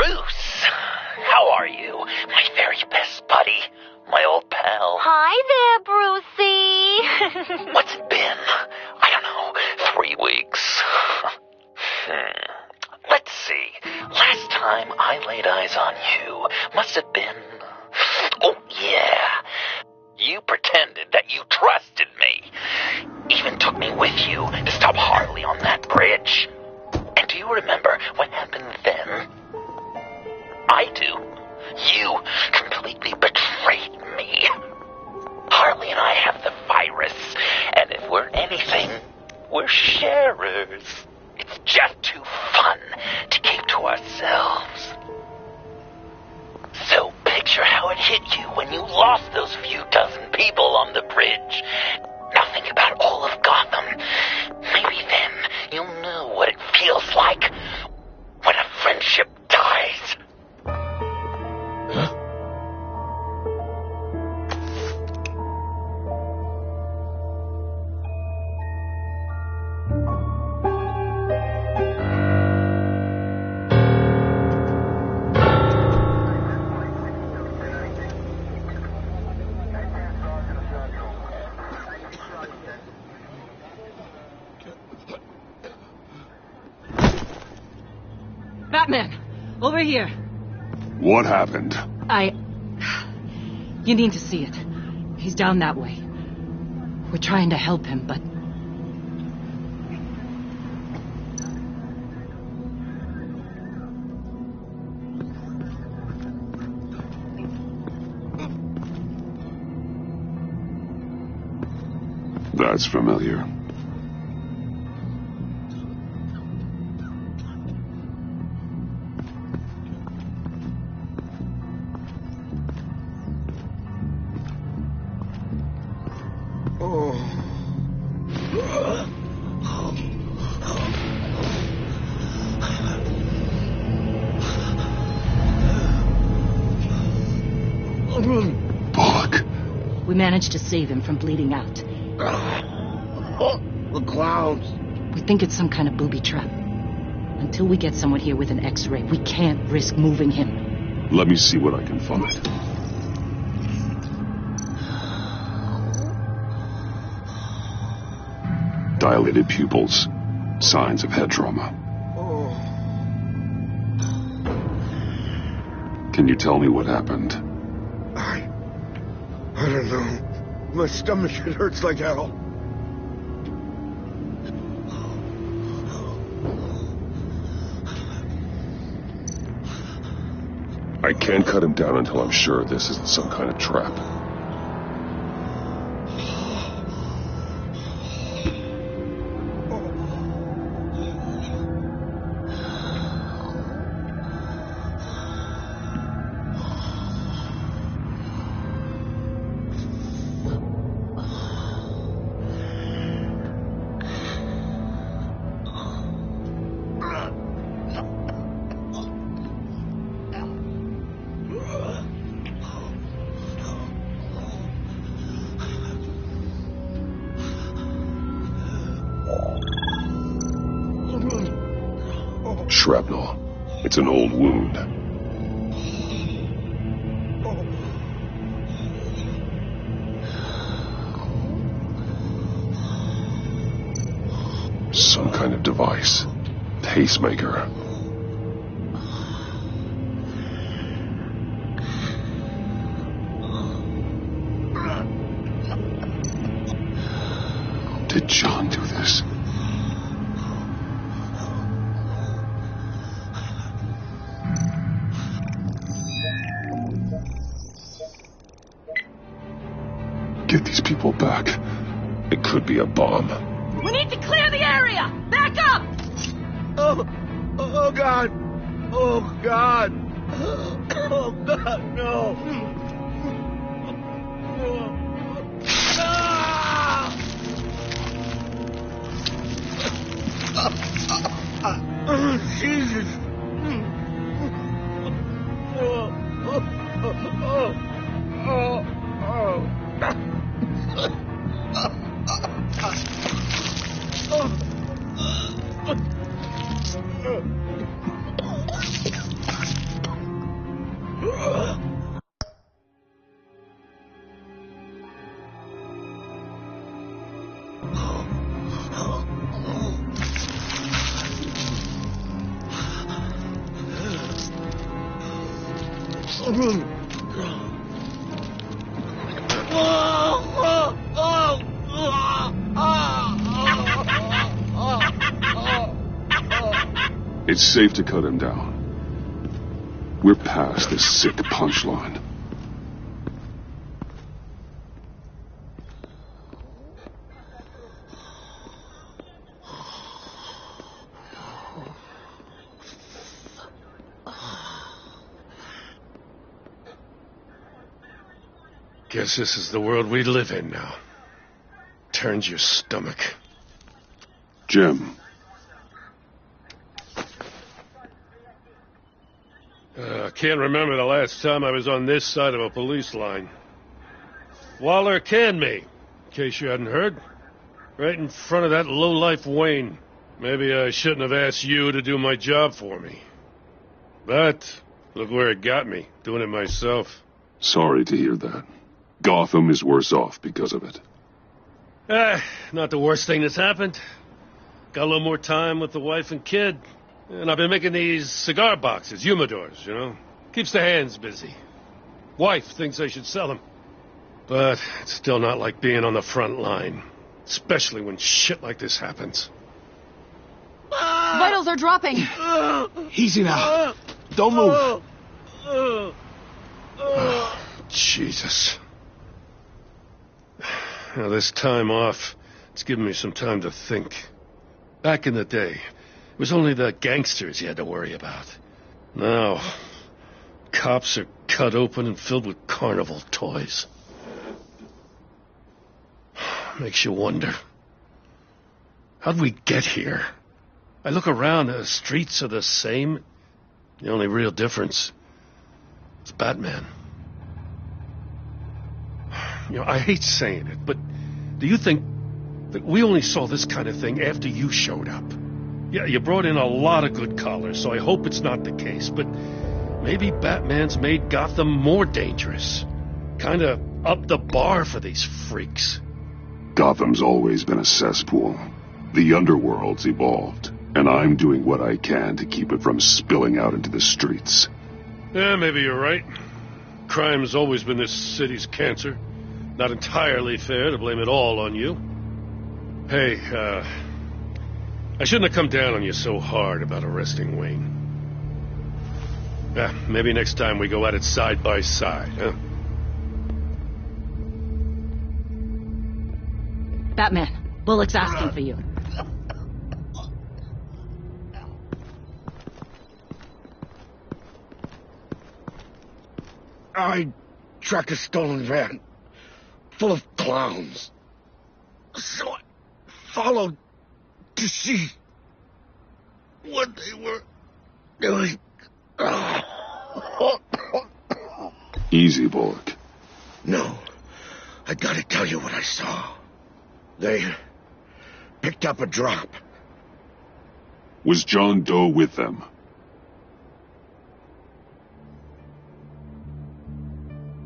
Bruce, how are you? My very best buddy, my old pal. Hi there, Brucey. What's it been? I don't know, 3 weeks. Let's see. Last time I laid eyes on you must have been... Oh, yeah. You pretended that you trusted me. Even took me with you to stop Harley on that bridge. And do you remember what happened then? I do. You completely betrayed me. Harley and I have the virus, and if we're anything, we're sharers. It's just too fun to keep to ourselves. So picture how it hit you when you lost those few dozen people on the bridge. Now think about all of Gotham. Maybe then you'll know what it feels like when a friendship dies. Huh? Batman! Over here! What happened? You need to see it. He's down that way. We're trying to help him, but... That's familiar. Bullock. We managed to save him from bleeding out. The clowns. We think it's some kind of booby trap. Until we get someone here with an X-ray, we can't risk moving him. Let me see what I can find. Dilated pupils. Signs of head trauma. Can you tell me what happened? I don't know. My stomach, it hurts like hell. I can't cut him down until I'm sure this isn't some kind of trap. Shrapnel. It's an old wound. Some kind of device. Pacemaker. Did John do this? Get these people back. It could be a bomb. We need to clear the area! Back up! Oh God! Oh God! Oh God, no! Jesus! It's safe to cut him down. We're past this sick punchline. Guess this is the world we live in now. Turns your stomach. Jim. Can't remember the last time I was on this side of a police line. Waller canned me, in case you hadn't heard. Right in front of that lowlife Wayne. Maybe I shouldn't have asked you to do my job for me. But look where it got me, doing it myself. Sorry to hear that. Gotham is worse off because of it. Not the worst thing that's happened. Got a little more time with the wife and kid. And I've been making these cigar boxes, humidors, you know. Keeps the hands busy. Wife thinks I should sell them. But it's still not like being on the front line. Especially when shit like this happens. Vitals are dropping. Easy now. Don't move. Jesus. Now, this time off, it's given me some time to think. Back in the day, it was only the gangsters you had to worry about. Now, cops are cut open and filled with carnival toys. Makes you wonder. How'd we get here? I look around, the streets are the same. The only real difference is Batman. You know, I hate saying it, but do you think that we only saw this kind of thing after you showed up? Yeah, you brought in a lot of good callers, so I hope it's not the case, but maybe Batman's made Gotham more dangerous. Kind of upped the bar for these freaks. Gotham's always been a cesspool. The underworld's evolved, and I'm doing what I can to keep it from spilling out into the streets. Yeah, maybe you're right. Crime's always been this city's cancer. Not entirely fair to blame it all on you. Hey, I shouldn't have come down on you so hard about arresting Wayne. Maybe next time we go at it side by side, huh? Batman, Bullock's asking for you. I tracked a stolen van full of clowns. So I followed to see what they were doing. Easy, Bullock. No, I gotta tell you what I saw. They picked up a drop. Was John Doe with them?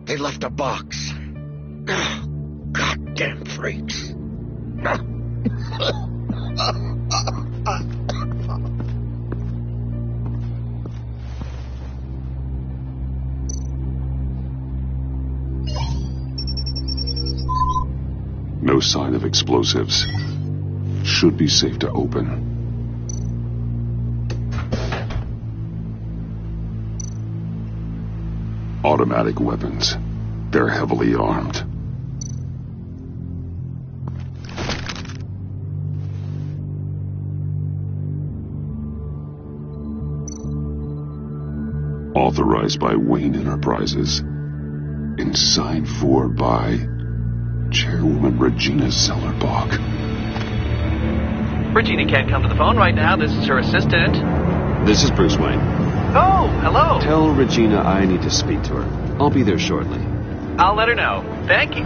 They left a box. Goddamn freaks. No sign of explosives. Should be safe to open. Automatic weapons. They're heavily armed. Authorized by Wayne Enterprises. And signed for by Chairwoman Regina Zellerbach. Regina can't come to the phone right now. This is her assistant. This is Bruce Wayne. Oh, hello. Tell Regina I need to speak to her. I'll be there shortly. I'll let her know. Thank you.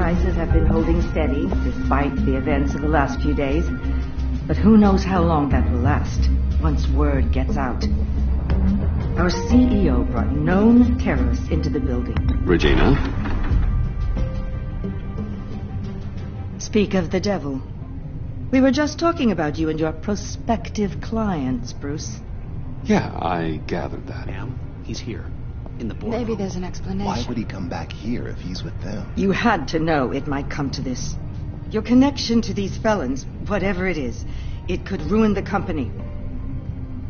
prices have been holding steady despite the events of the last few days. But who knows how long that will last once word gets out. Our CEO brought known terrorists into the building. Regina? Speak of the devil. We were just talking about you and your prospective clients, Bruce. Yeah, I gathered that. Ma'am, he's here. In the boardroom. Maybe there's an explanation. Why would he come back here if he's with them? You had to know it might come to this. Your connection to these felons, whatever it is, it could ruin the company.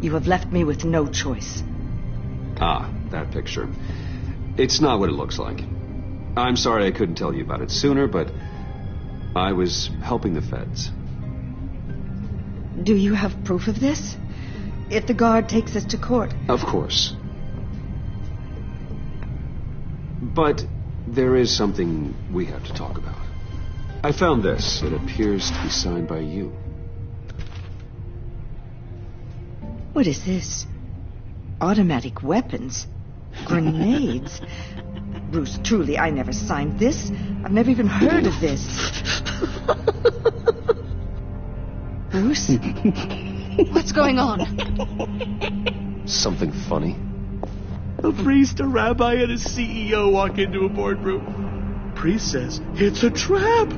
You have left me with no choice. Ah, that picture. It's not what it looks like. I'm sorry I couldn't tell you about it sooner, but I was helping the feds. Do you have proof of this? If the guard takes us to court? Of course. But there is something we have to talk about. I found this. It appears to be signed by you. What is this? Automatic weapons? Grenades? Bruce, truly, I never signed this. I've never even heard of this. Bruce? What's going on? Something funny? A priest, a rabbi, and a CEO walk into a boardroom. Priest says, it's a trap.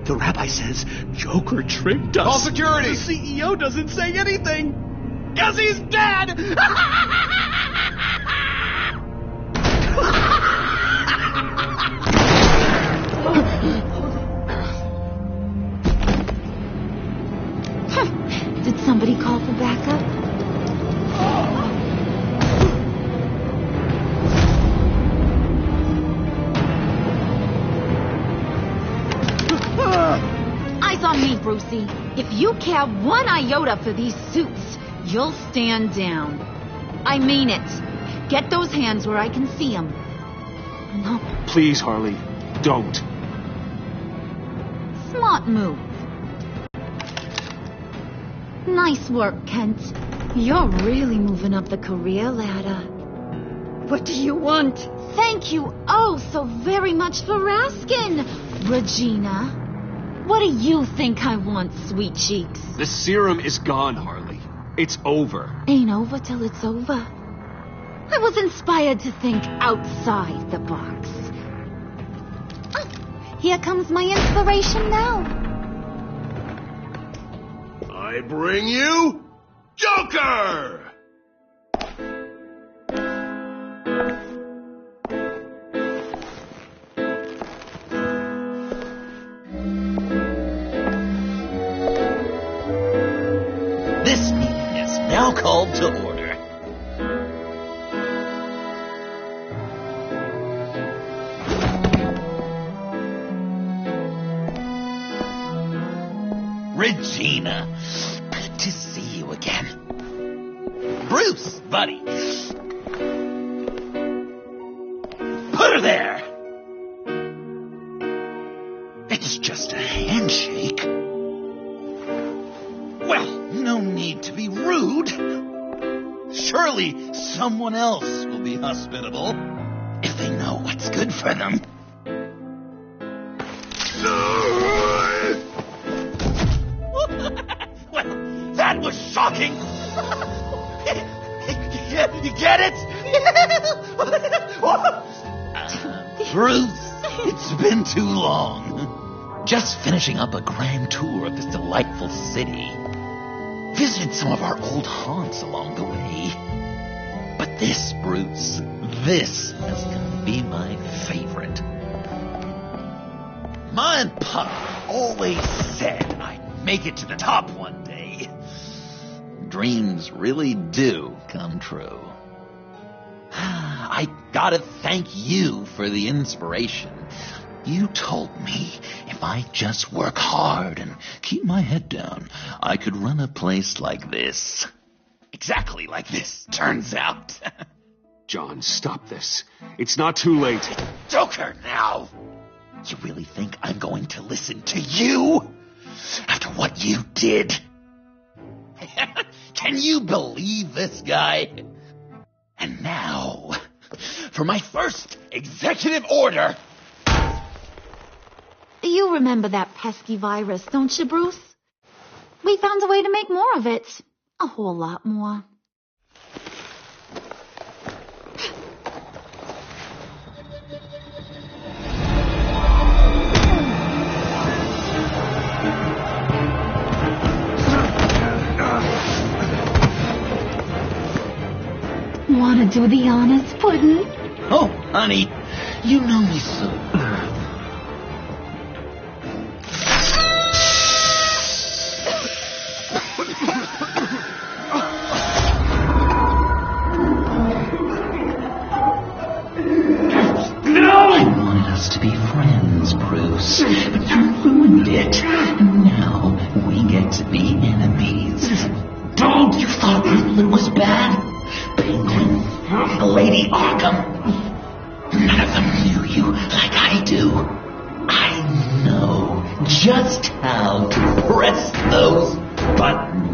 The rabbi says, Joker tricked us. Call security! The CEO doesn't say anything. 'Cause he's dead! Did somebody call for backup? Eyes on me, Brucey. If you care one iota for these suits, you'll stand down. I mean it. Get those hands where I can see them. No. Please, Harley, don't. Smart move. Nice work, Kent. You're really moving up the career ladder. What do you want? Thank you oh so very much for asking, Regina. What do you think I want, sweet cheeks? The serum is gone, Harley. It's over. Ain't over till it's over. I was inspired to think outside the box. Oh, here comes my inspiration now. I bring you Joker! This meeting is now called to order. Regina, good to see you again. Bruce, buddy. Put her there. It's just a handshake. Well, no need to be rude. Surely someone else will be hospitable if they know what's good for them. Well, that was shocking. You get it? Bruce, it's been too long. Just finishing up a grand tour of this delightful city. Visited some of our old haunts along the way. But this, Bruce, this is gonna be my favorite. Ma and Pa always said I'd make it to the top one day. Dreams really do come true. I gotta thank you for the inspiration. You told me if I just work hard and keep my head down, I could run a place like this. Exactly like this, turns out. John, stop this. It's not too late. Joker now! You really think I'm going to listen to you? After what you did? Can you believe this guy? And now, for my first executive order... You remember that pesky virus, don't you, Bruce? We found a way to make more of it. A whole lot more. Want to do the honors, Puddin'? Oh, honey, you know me so. I wanted us to be friends, Bruce, but you ruined it. And now we get to be enemies. Don't you thought Riddler was bad? Penguin, Lady Arkham. None of them knew you like I do. I know just how to press those buttons.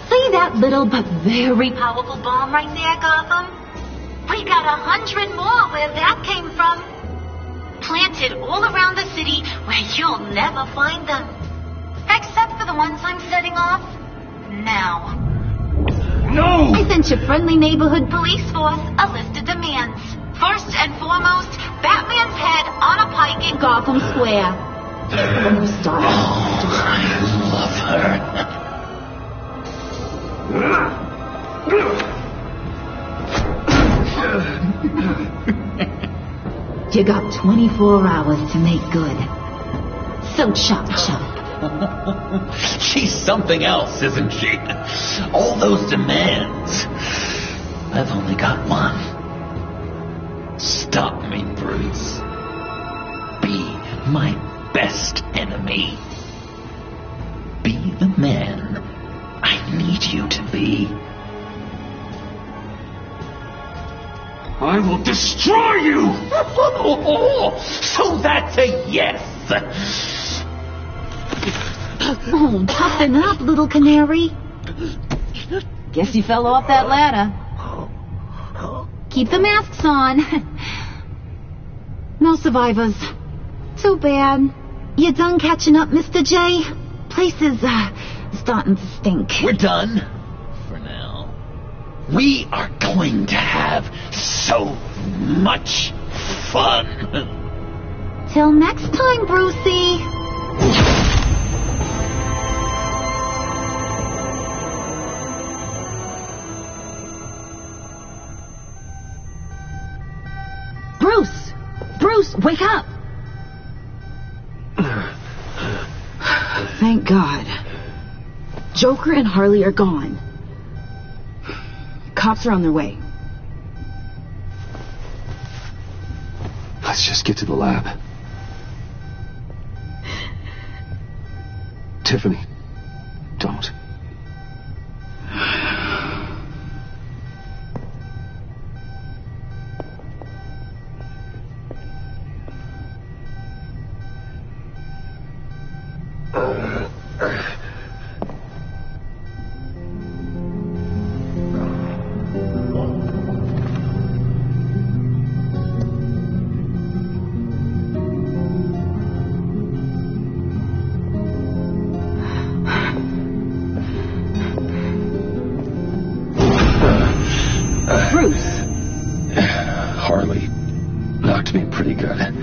See that little but very powerful bomb right there, Gotham? We got 100 more where that came from. Planted all around the city where you'll never find them. Except for the ones I'm setting off now. No! I sent your friendly neighborhood police force a list of demands. First and foremost, Batman's head on a pike in Gotham Square. Oh, I love her. You got 24 hours to make good. So chop chop. She's something else, isn't she? All those demands. I've only got one. Stop me, Bruce. Be my best enemy. Be the man I need you to be. I will destroy you! So that's a yes. Oh, toughen up, little canary. Guess you fell off that ladder. Keep the masks on. No survivors. Too bad. You done catching up, Mr. J? Place is, starting to stink. We're done. For now. We are going to have so much fun. Till next time, Brucey. Bruce, wake up! Thank God. Joker and Harley are gone. Cops are on their way. Let's just get to the lab. Tiffany, don't. Harley knocked me pretty good.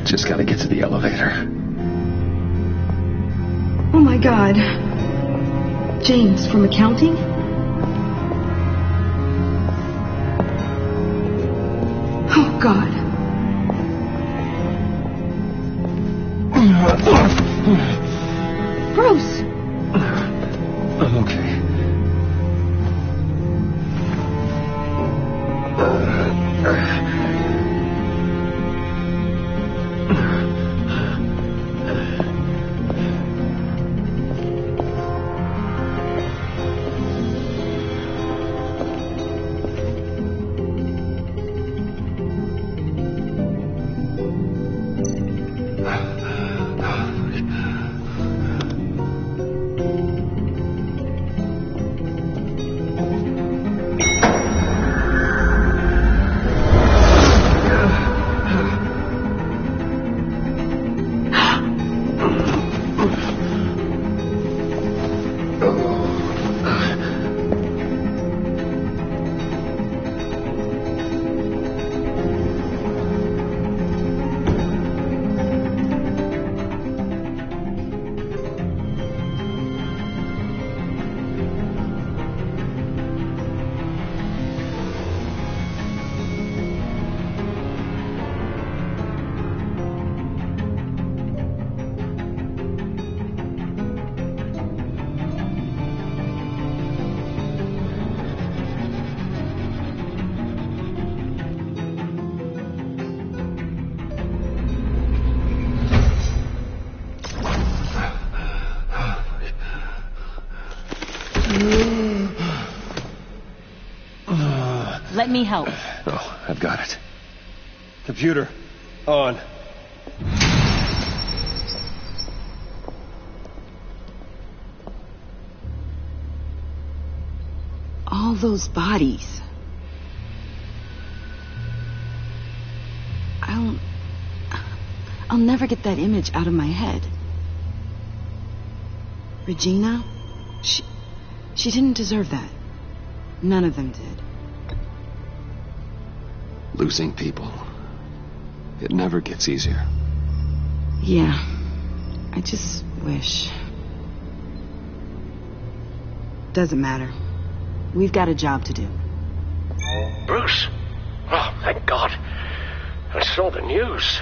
Just gotta get to the elevator. Oh my God. James from accounting? Oh God. Bruce! I'm okay. Let me help. Oh, I've got it. Computer, on. All those bodies. I'll never get that image out of my head. Regina, she didn't deserve that. None of them did. Losing people. It never gets easier. Yeah. I just wish. Doesn't matter. We've got a job to do. Bruce! Oh, thank God. I saw the news.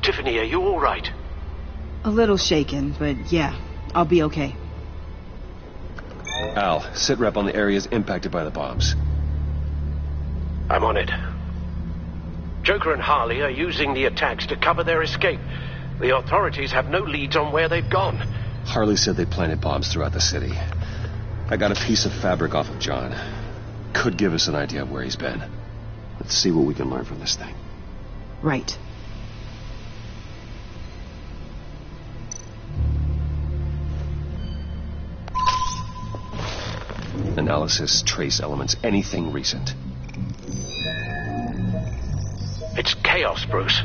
Tiffany, are you all right? A little shaken, but yeah, I'll be okay. Al, sit rep on the areas impacted by the bombs. I'm on it. Joker and Harley are using the attacks to cover their escape. The authorities have no leads on where they've gone. Harley said they planted bombs throughout the city. I got a piece of fabric off of John. Could give us an idea of where he's been. Let's see what we can learn from this thing. Right. Analysis, trace elements, anything recent. It's chaos, Bruce.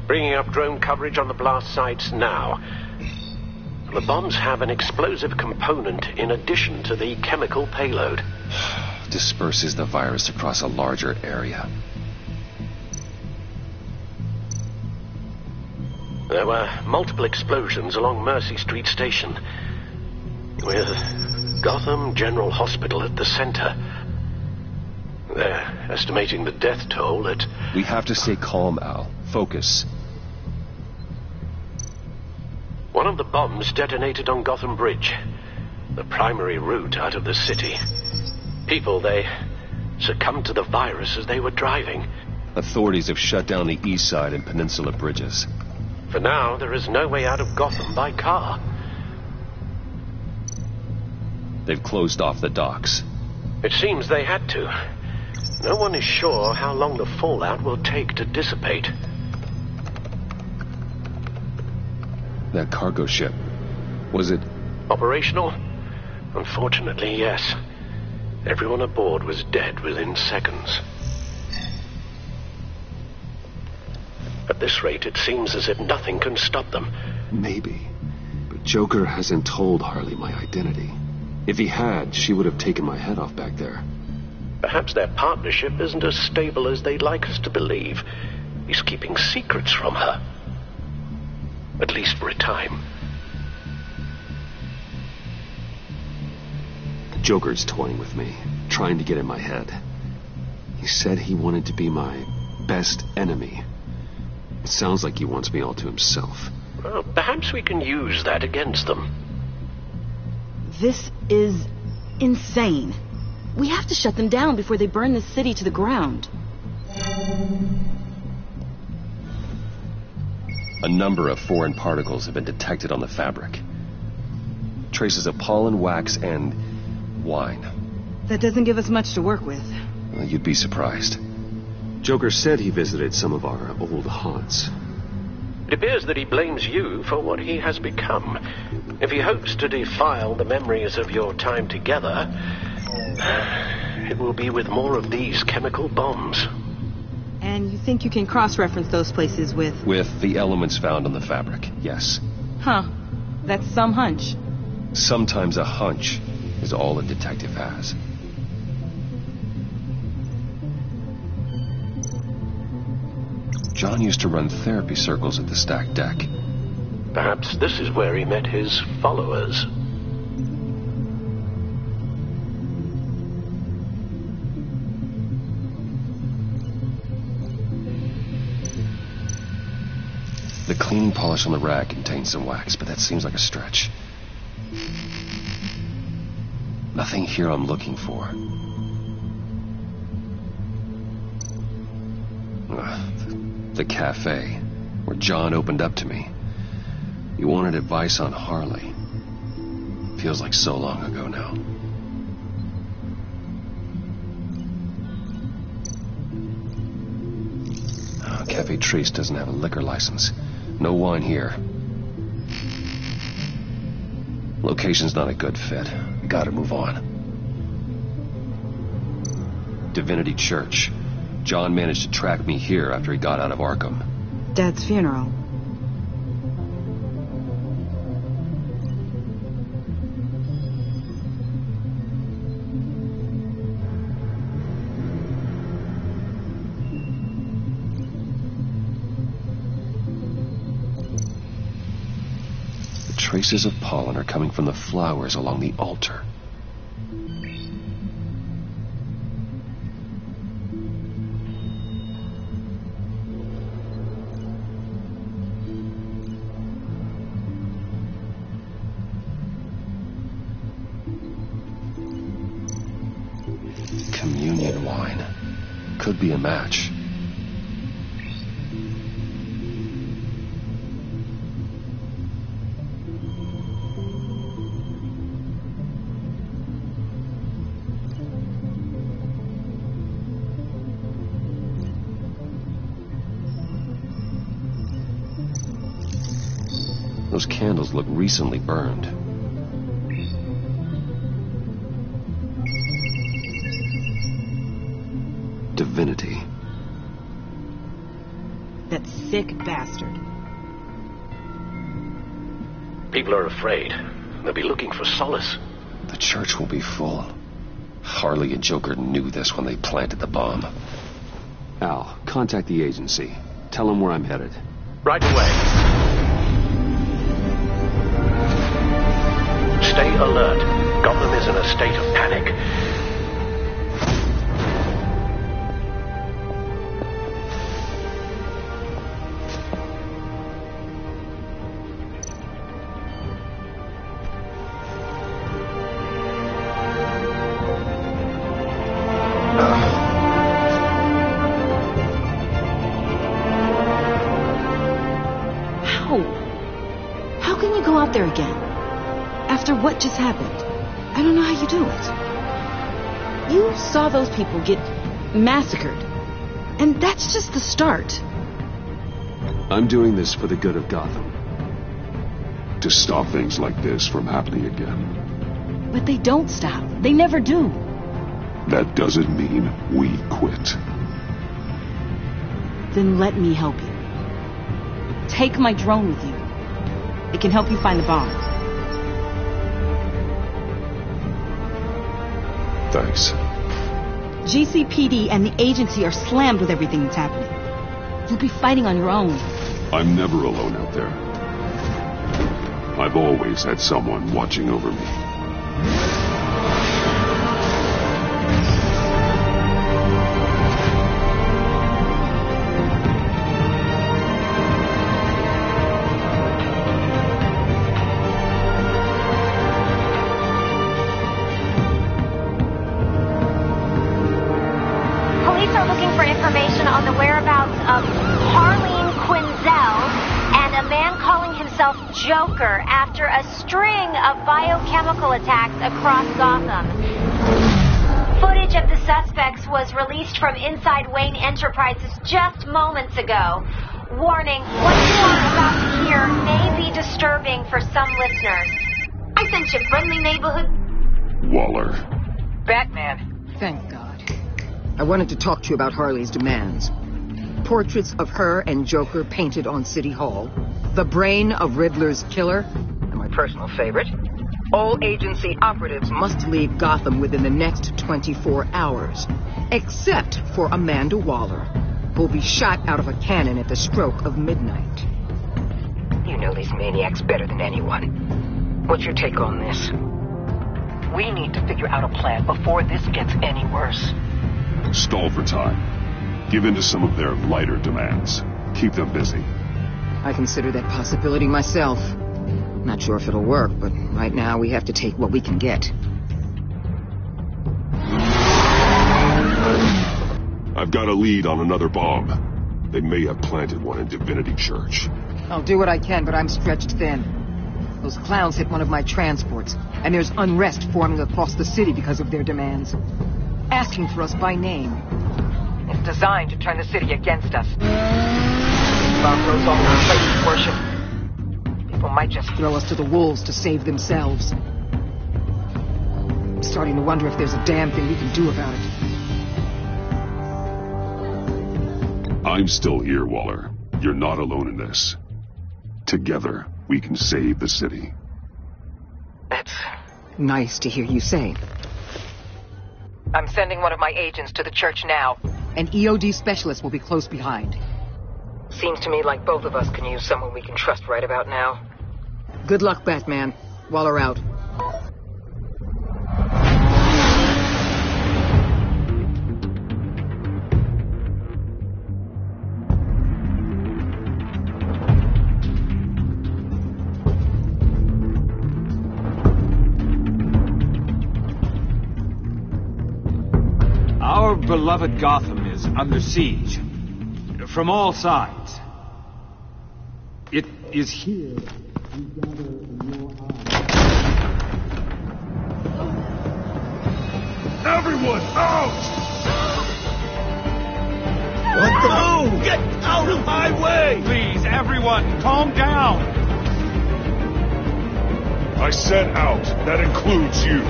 Bringing up drone coverage on the blast sites now. The bombs have an explosive component in addition to the chemical payload. Disperses the virus across a larger area. There were multiple explosions along Mercy Street Station, with Gotham General Hospital at the center. They're estimating the death toll at... We have to stay calm, Al. Focus. One of the bombs detonated on Gotham Bridge, the primary route out of the city. People, they succumbed to the virus as they were driving. Authorities have shut down the east side and peninsula bridges. For now, there is no way out of Gotham by car. They've closed off the docks. It seems they had to. No one is sure how long the fallout will take to dissipate. That cargo ship, was it... Operational? Unfortunately, yes. Everyone aboard was dead within seconds. At this rate, it seems as if nothing can stop them. Maybe. But Joker hasn't told Harley my identity. If he had, she would have taken my head off back there. Perhaps their partnership isn't as stable as they'd like us to believe. He's keeping secrets from her. At least for a time. Joker's toying with me, trying to get in my head. He said he wanted to be my best enemy. It sounds like he wants me all to himself. Well, perhaps we can use that against them. This is insane. We have to shut them down before they burn this city to the ground. A number of foreign particles have been detected on the fabric. Traces of pollen, wax, and wine. That doesn't give us much to work with. Well, you'd be surprised. Joker said he visited some of our old haunts. It appears that he blames you for what he has become. If he hopes to defile the memories of your time together, it will be with more of these chemical bombs. And you think you can cross-reference those places with... With the elements found on the fabric, yes. Huh. That's some hunch. Sometimes a hunch is all a detective has. John used to run therapy circles at the stacked deck. Perhaps this is where he met his followers. The cleaning polish on the rack contains some wax, but that seems like a stretch. Nothing here I'm looking for. The cafe, where John opened up to me. He wanted advice on Harley. Feels like so long ago now. Cafe Trace doesn't have a liquor license. No wine here. Location's not a good fit. Gotta move on. Divinity Church. John managed to track me here after he got out of Arkham. Dad's funeral. The traces of pollen are coming from the flowers along the altar. Communion wine. Could be a match. Those candles look recently burned. Divinity. That sick bastard. People are afraid. They'll be looking for solace. The church will be full. Harley and Joker knew this when they planted the bomb. Al, contact the agency. Tell them where I'm headed. Right away. Stay alert. Gotham is in a state of panic. How can you go out there again? After what just happened? I don't know how you do it. You saw those people get massacred. And that's just the start. I'm doing this for the good of Gotham. To stop things like this from happening again. But they don't stop. They never do. That doesn't mean we quit. Then let me help you. Take my drone with you. It can help you find the bomb. Thanks. GCPD and the agency are slammed with everything that's happening. You'll be fighting on your own. I'm never alone out there. I've always had someone watching over me. Joker after a string of biochemical attacks across Gotham. Footage of the suspects was released from inside Wayne Enterprises just moments ago. Warning, what you are about to hear may be disturbing for some listeners. I sent you friendly neighborhood... Waller. Batman. Thank God. I wanted to talk to you about Harley's demands. Portraits of her and Joker painted on City Hall. The brain of Riddler's killer, and my personal favorite. All agency operatives must leave Gotham within the next 24 hours. Except for Amanda Waller, who'll be shot out of a cannon at the stroke of midnight. You know these maniacs better than anyone. What's your take on this? We need to figure out a plan before this gets any worse. Stall for time. Give in to some of their lighter demands. Keep them busy. I consider that possibility myself. Not sure if it'll work, but right now we have to take what we can get. I've got a lead on another bomb. They may have planted one in Divinity Church. I'll do what I can, but I'm stretched thin. Those clowns hit one of my transports, and there's unrest forming across the city because of their demands. Asking for us by name. It's designed to turn the city against us. bomb goes off in place of worship, people might just throw us to the wolves to save themselves. I'm starting to wonder if there's a damn thing we can do about it. I'm still here, Waller. You're not alone in this. Together, we can save the city. That's nice to hear you say. I'm sending one of my agents to the church now. An EOD specialist will be close behind. Seems to me like both of us can use someone we can trust right about now. Good luck, Batman. Waller out. Our beloved Gotham is under siege. From all sides. It is here we gather in your eyes. Everyone, out! What the? No! Get out of my way! Please, everyone, calm down! I said out. That includes you.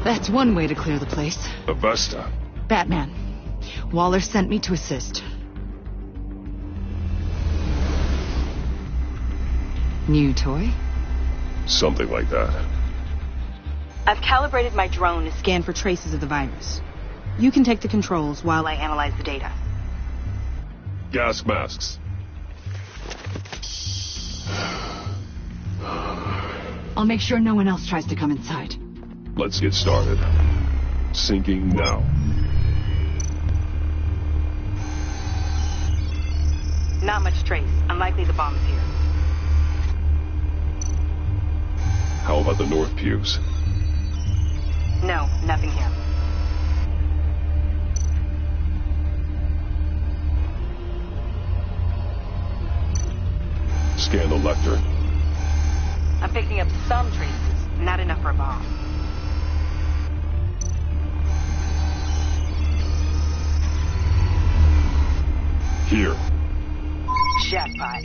That's one way to clear the place. Avesta. Batman. Waller sent me to assist. New toy? Something like that. I've calibrated my drone to scan for traces of the virus. You can take the controls while I analyze the data. Gas masks. I'll make sure no one else tries to come inside. Let's get started. Syncing now. Not much trace. Unlikely the bomb's here. How about the north pews? No, nothing here. Scan the lectern. I'm picking up some traces. Not enough for a bomb. Here. Jackpot.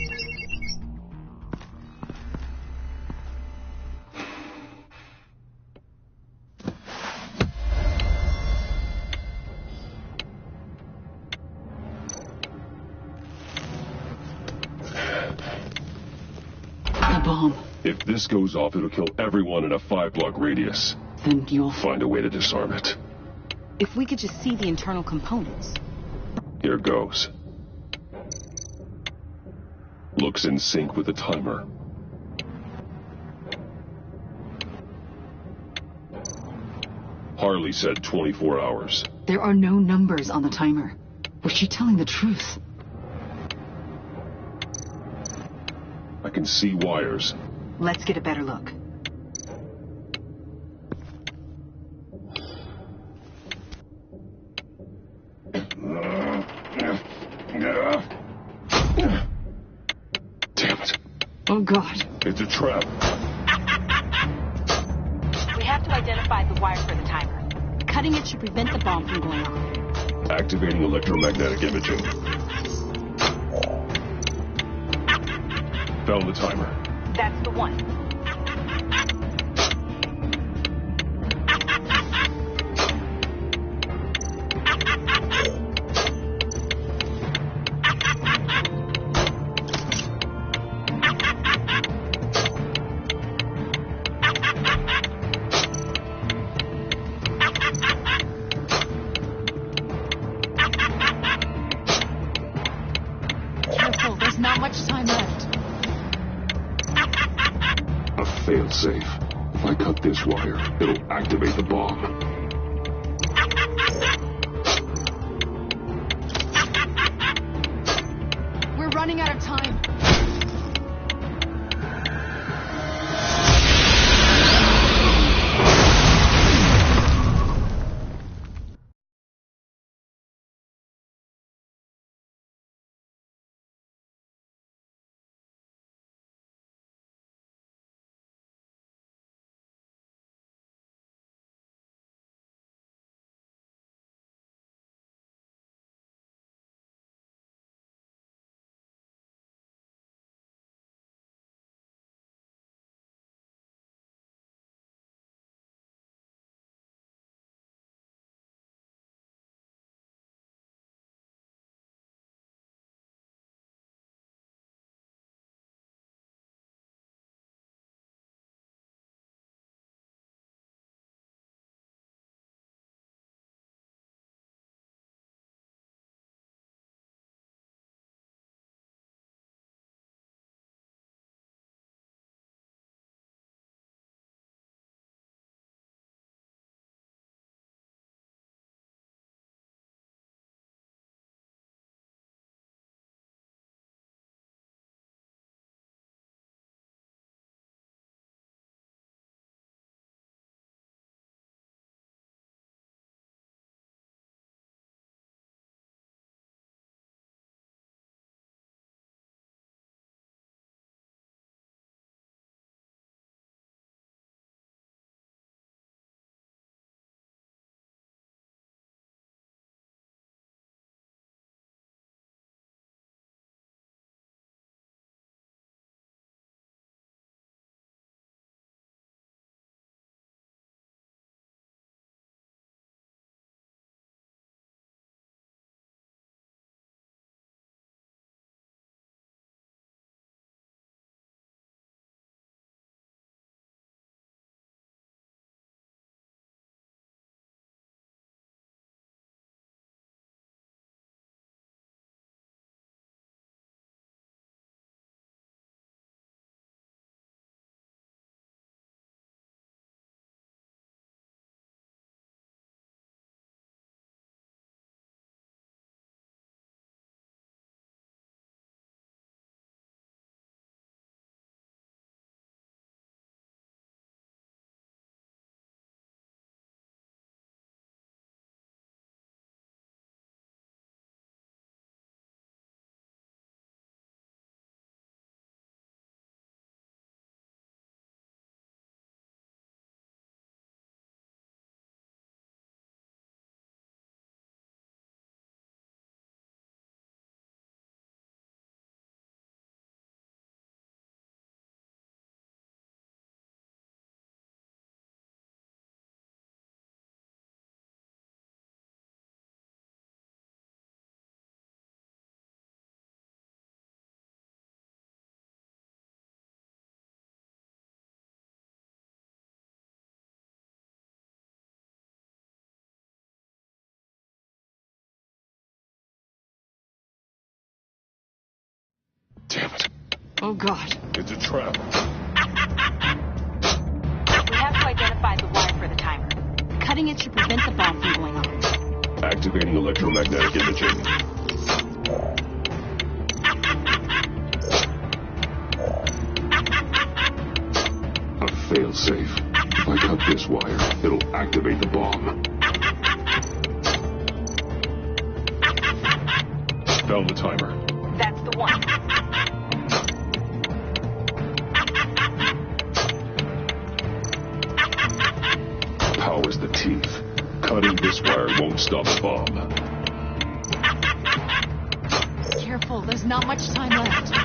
The bomb. If this goes off, it'll kill everyone in a 5-block radius. Then you'll find a way to disarm it. If we could just see the internal components. Here goes. Looks in sync with the timer. Harley said 24 hours. There are no numbers on the timer. Was she telling the truth? I can see wires. Let's get a better look. Damn it. Oh, God. It's a trap. We have to identify the wire for the timer. Cutting it should prevent the bomb from going off. Activating electromagnetic imaging. Found the timer. That's the one. Careful, there's not much time left. A failsafe. If I cut this wire, it'll activate the bomb. We're running out of time. Damn it. Oh, God. It's a trap. We have to identify the wire for the timer. Cutting it should prevent the bomb from going off. Activating electromagnetic imaging. A failsafe. If I cut this wire, it'll activate the bomb. Found the timer. That's the one. Power's the teeth. Cutting this wire won't stop the bomb. Careful, there's not much time left.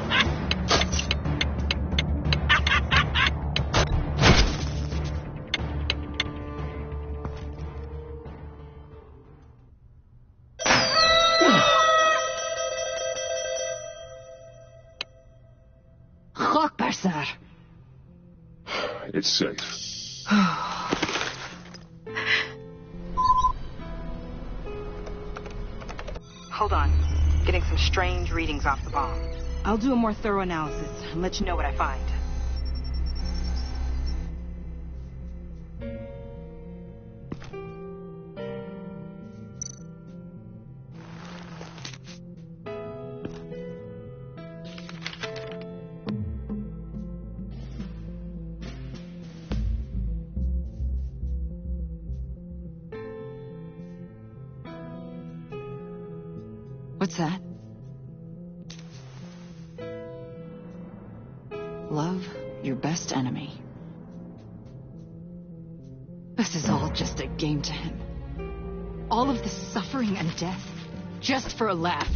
Sir. It's safe. Hold on. Getting some strange readings off the bomb. I'll do a more thorough analysis and let you know what I find. What's that? Love your best enemy. This is all just a game to him. All of this suffering and death, just for a laugh.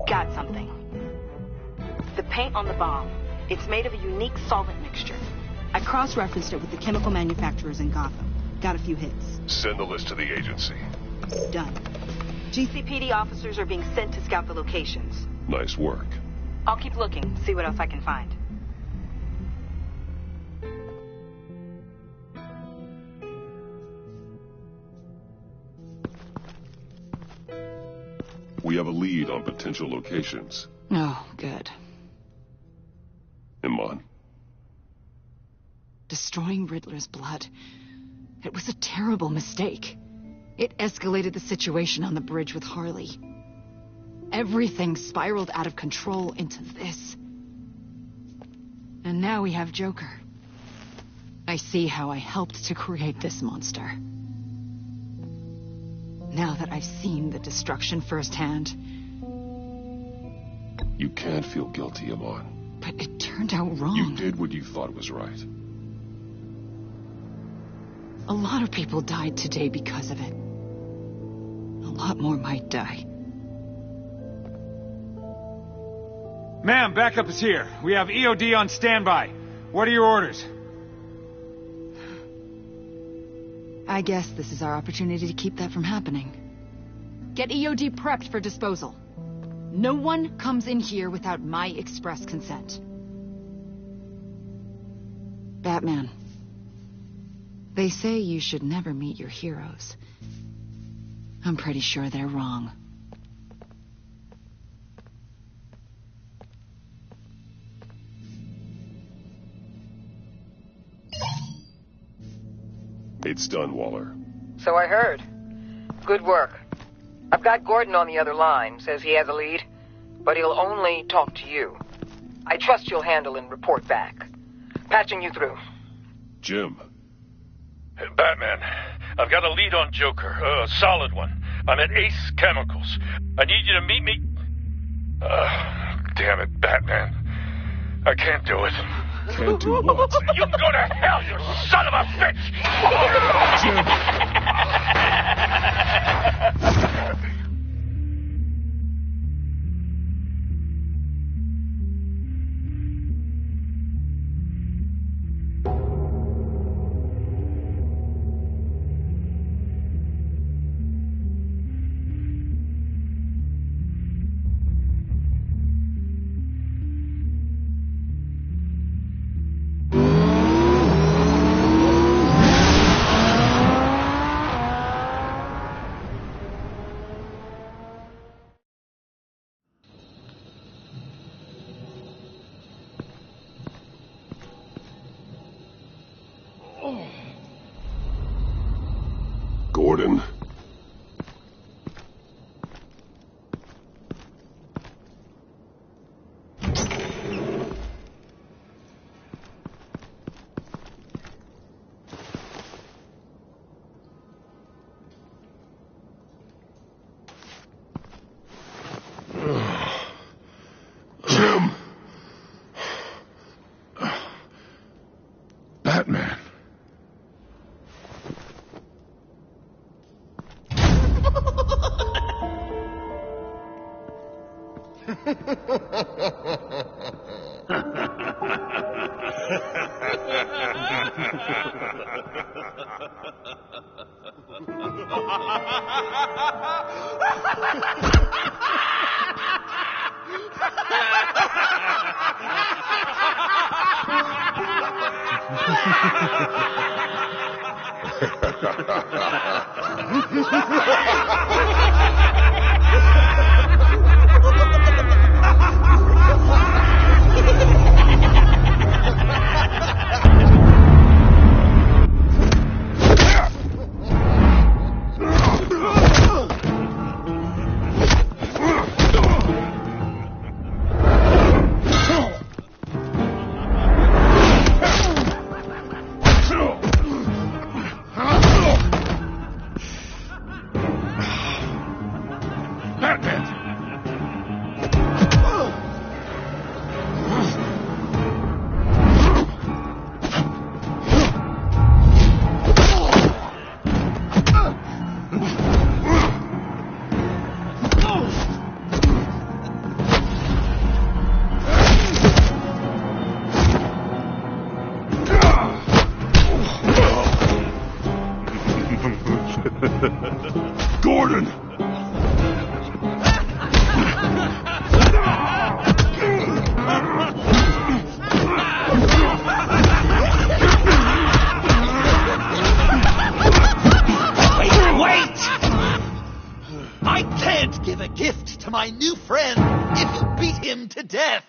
Got something. The paint on the bomb, it's made of a unique solvent mixture. I cross-referenced it with the chemical manufacturers in Gotham. Got a few hits. Send the list to the agency. Done. GCPD officers are being sent to scout the locations. Nice work. I'll keep looking, see what else I can find. We have a lead on potential locations. Oh, good. Iman. Destroying Riddler's blood. It was a terrible mistake. It escalated the situation on the bridge with Harley. Everything spiraled out of control into this. And now we have Joker. I see how I helped to create this monster. Now that I've seen the destruction firsthand. You can't feel guilty, Iman. But it turned out wrong. You did what you thought was right. A lot of people died today because of it. A lot more might die. Ma'am, backup is here. We have EOD on standby. What are your orders? I guess this is our opportunity to keep that from happening. Get EOD prepped for disposal. No one comes in here without my express consent. Batman. They say you should never meet your heroes. I'm pretty sure they're wrong. It's done, Waller. So I heard. Good work. I've got Gordon on the other line. Says he has a lead, but he'll only talk to you. I trust you'll handle and report back. Patching you through. Jim. Hey, Batman, I've got a lead on Joker, a solid one. I'm at Ace Chemicals. I need you to meet me... damn it, Batman. I can't do it. Can't do what? You can go to hell, you son of a bitch! Gordon. Jim! Batman. Gordon! Wait! I can't give a gift to my new friend if you beat him to death.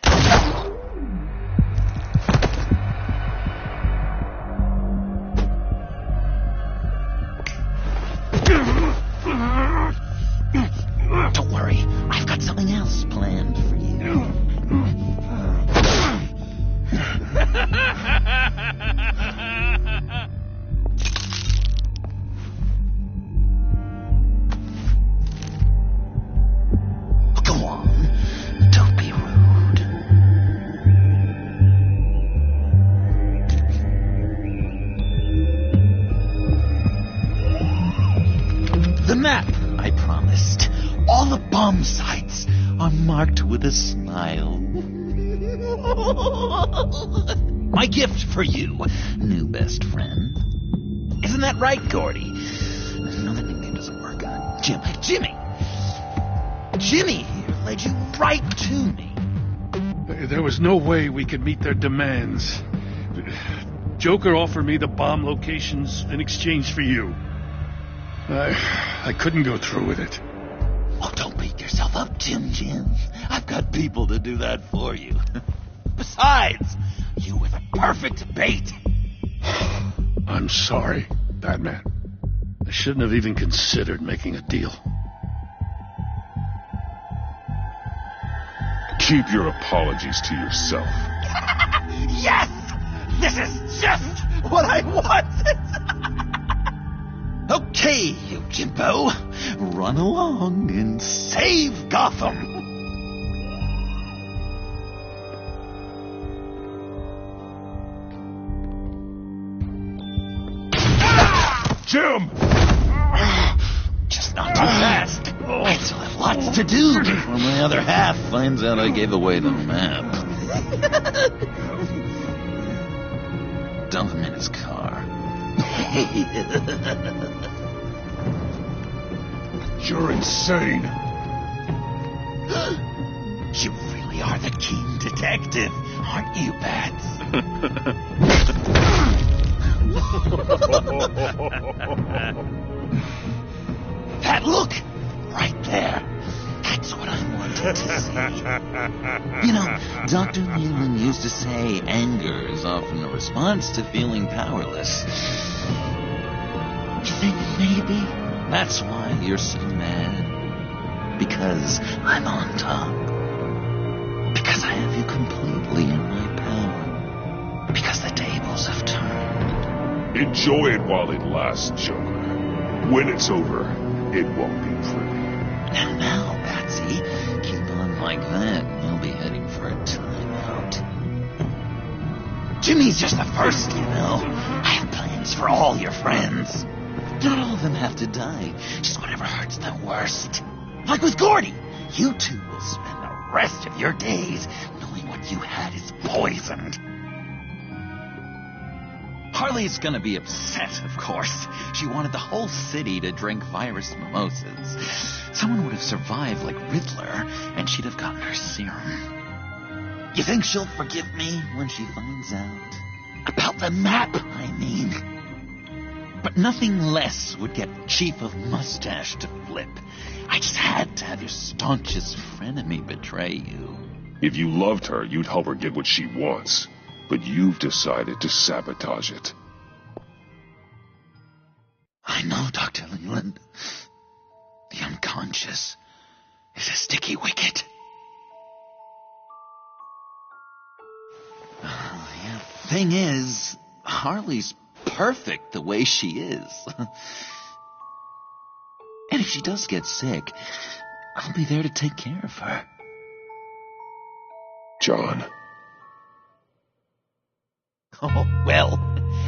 Don't worry, I've got something else planned for you. Go on, don't be rude. The map I promised. All the bomb sites are marked with a smile. My gift for you, new best friend. Isn't that right, Gordy? No, the nickname doesn't work. Jimmy. Jimmy here led you right to me. There was no way we could meet their demands. Joker offered me the bomb locations in exchange for you. I couldn't go through with it. Oh, don't beat yourself up, Jim. I've got people to do that for you. Besides, you were the perfect bait. I'm sorry, Batman. I shouldn't have even considered making a deal. Keep your apologies to yourself. Yes! This is just what I wanted! Okay, you Jimbo. Run along and save Gotham. Jim! Just not too fast. I still have lots to do before my other half finds out I gave away the map. Dump him in his car. You're insane. You really are the keen detective, aren't you, Bats? That look! Right there. That's what I wanted to see. You know, Dr. Leland used to say anger is often a response to feeling powerless. You think maybe That's why you're so mad. Because I'm on top. Because I have you completely in my power. Because the tables have turned. Enjoy it while it lasts, Joker. When it's over, it won't be pretty. Now, Patsy, keep on like that and we'll be heading for a timeout. Jimmy's just the first, you know. I have plans for all your friends. Not all of them have to die, just whatever hurts them worst. Like with Gordy, you two will spend the rest of your days knowing what you had is poisoned. Harley's gonna be upset, of course. She wanted the whole city to drink virus mimosas. Someone would have survived like Riddler, and she'd have gotten her serum. You think she'll forgive me when she finds out? About the map, I mean. But nothing less would get Chief of Mustache to flip. I just had to have your staunchest frenemy betray you. If you loved her, you'd help her get what she wants. But you've decided to sabotage it. I know, Dr. Leland. The unconscious is a sticky wicket. Yeah, thing is, Harley's perfect the way she is. And if she does get sick, I'll be there to take care of her. John. Oh, well,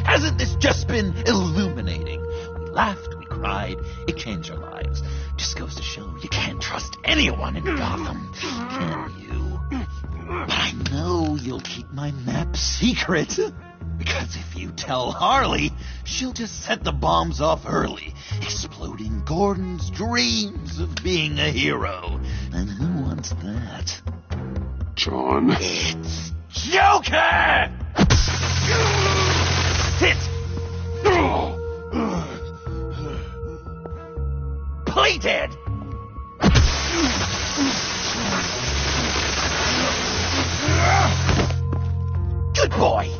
hasn't this just been illuminating? We laughed, we cried, it changed our lives. Just goes to show you can't trust anyone in Gotham, can you? But I know you'll keep my map secret. Because if you tell Harley, she'll just set the bombs off early, exploding Gordon's dreams of being a hero. And who wants that? John. It's Joker! Sit! Play dead! Good boy!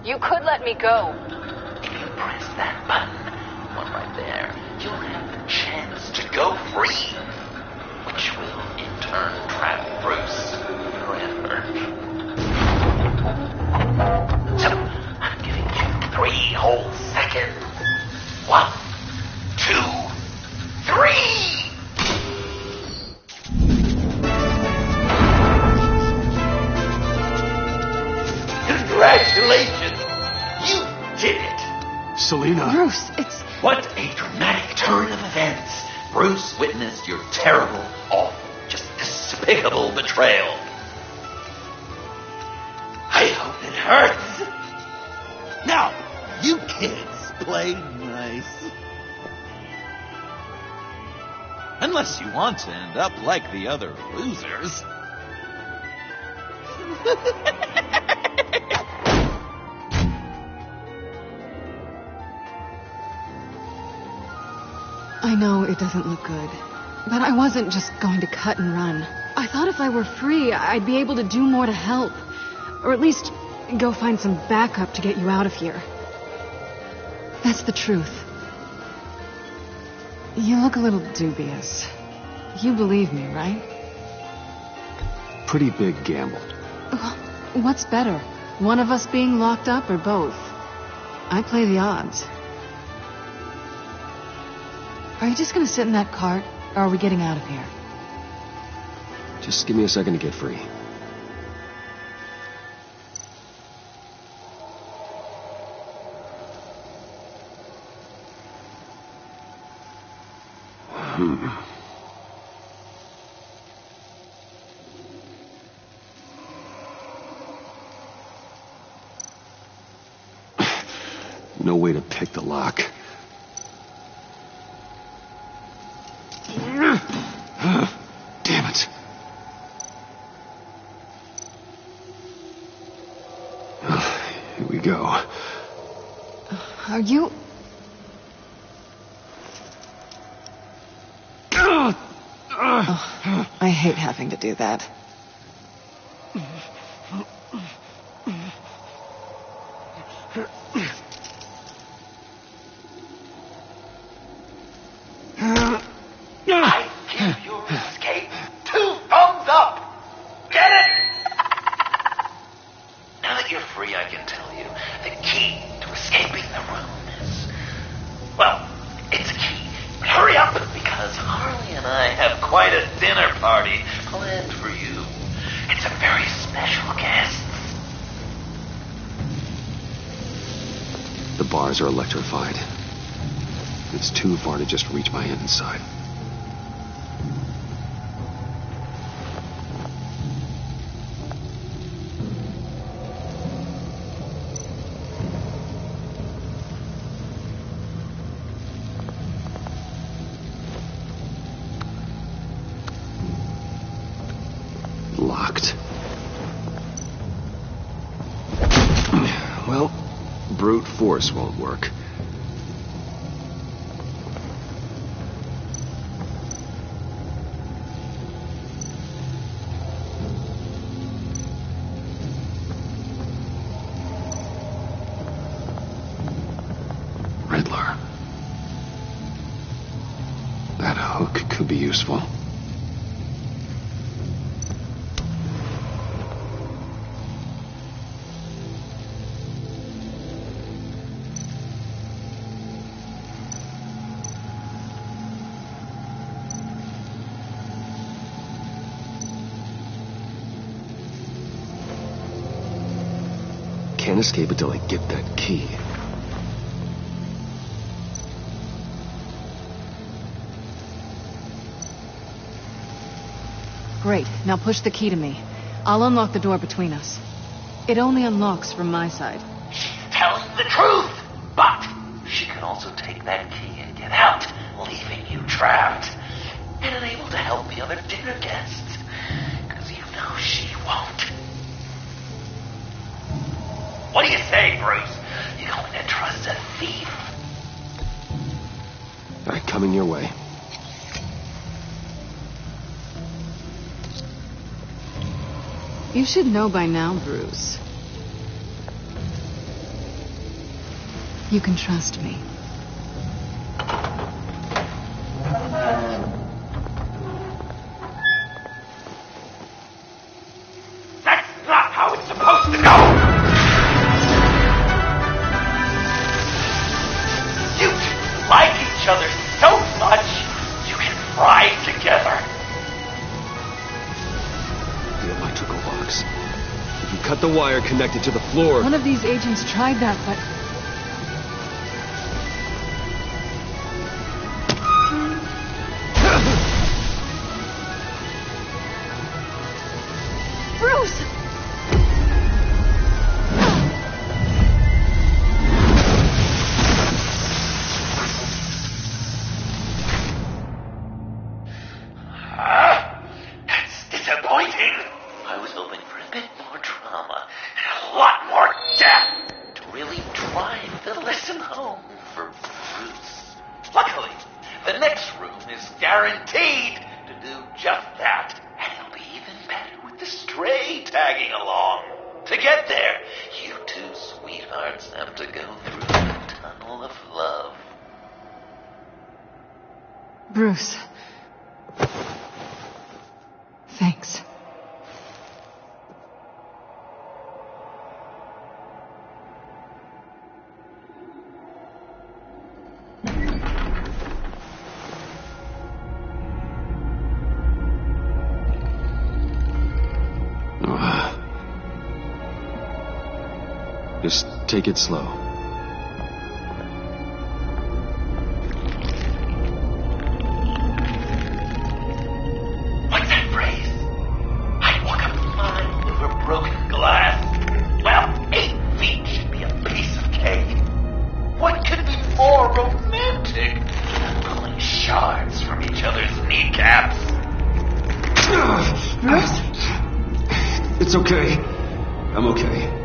You could let me go. If you press that button, one right there, you'll have the chance to go free, which will in turn trap Bruce forever. So, I'm giving you 3 whole seconds. 1, 2, 3! Congratulations! You did it! Selina. Bruce, it's... What a dramatic turn of events. Bruce witnessed your terrible, awful, just despicable betrayal. I hope it hurts. Now, you kids play nice. Unless you want to end up like the other losers. I know it doesn't look good, but I wasn't just going to cut and run. I thought if I were free, I'd be able to do more to help. Or at least go find some backup to get you out of here. That's the truth. You look a little dubious. You believe me, right? Pretty big gamble. What's better? One of us being locked up or both? I play the odds. Are you just gonna sit in that cart, or are we getting out of here? Just give me a second to get free. No way to pick the lock. Damn it. Here we go. Are you... Oh, I hate having to do that. I give your escape 2 thumbs up! Get it? Now that you're free, I can tell you the key to escaping the room is... Well, it's a key. But hurry up, because Harley and I have quite a dinner party planned for you. It's a very special guest. The bars are electrified. It's too far to just reach my hand inside. Locked. Well, brute force won't work. Riddler. That hook could be useful. Can't escape until I get that key. Great. Now push the key to me. I'll unlock the door between us. It only unlocks from my side. She's telling the truth, but she can also take that key and get out, leaving you trapped and unable to help the other dinner guests, because you know she won't. What do you say, Bruce? You going to trust a thief? All right, coming your way. You should know by now, Bruce. You can trust me. That's not how it's supposed to go! You two like each other so much, you can fry together. The electrical box. If you cut the wire connected to the floor... One of these agents tried that, but... Bruce! That's disappointing. I was hoping for a bit more drama and a lot more death to really drive the lesson home for Bruce. Luckily, the next room is guaranteed to do just that. And it'll be even better with the stray tagging along. To get there, you two sweethearts have to go through the tunnel of love. Bruce. Thanks. Just take it slow. What's that phrase? I'd walk a mile over broken glass. Well, 8 feet should be a piece of cake. What could be more romantic than pulling shards from each other's kneecaps? Bruce? It's okay. I'm okay.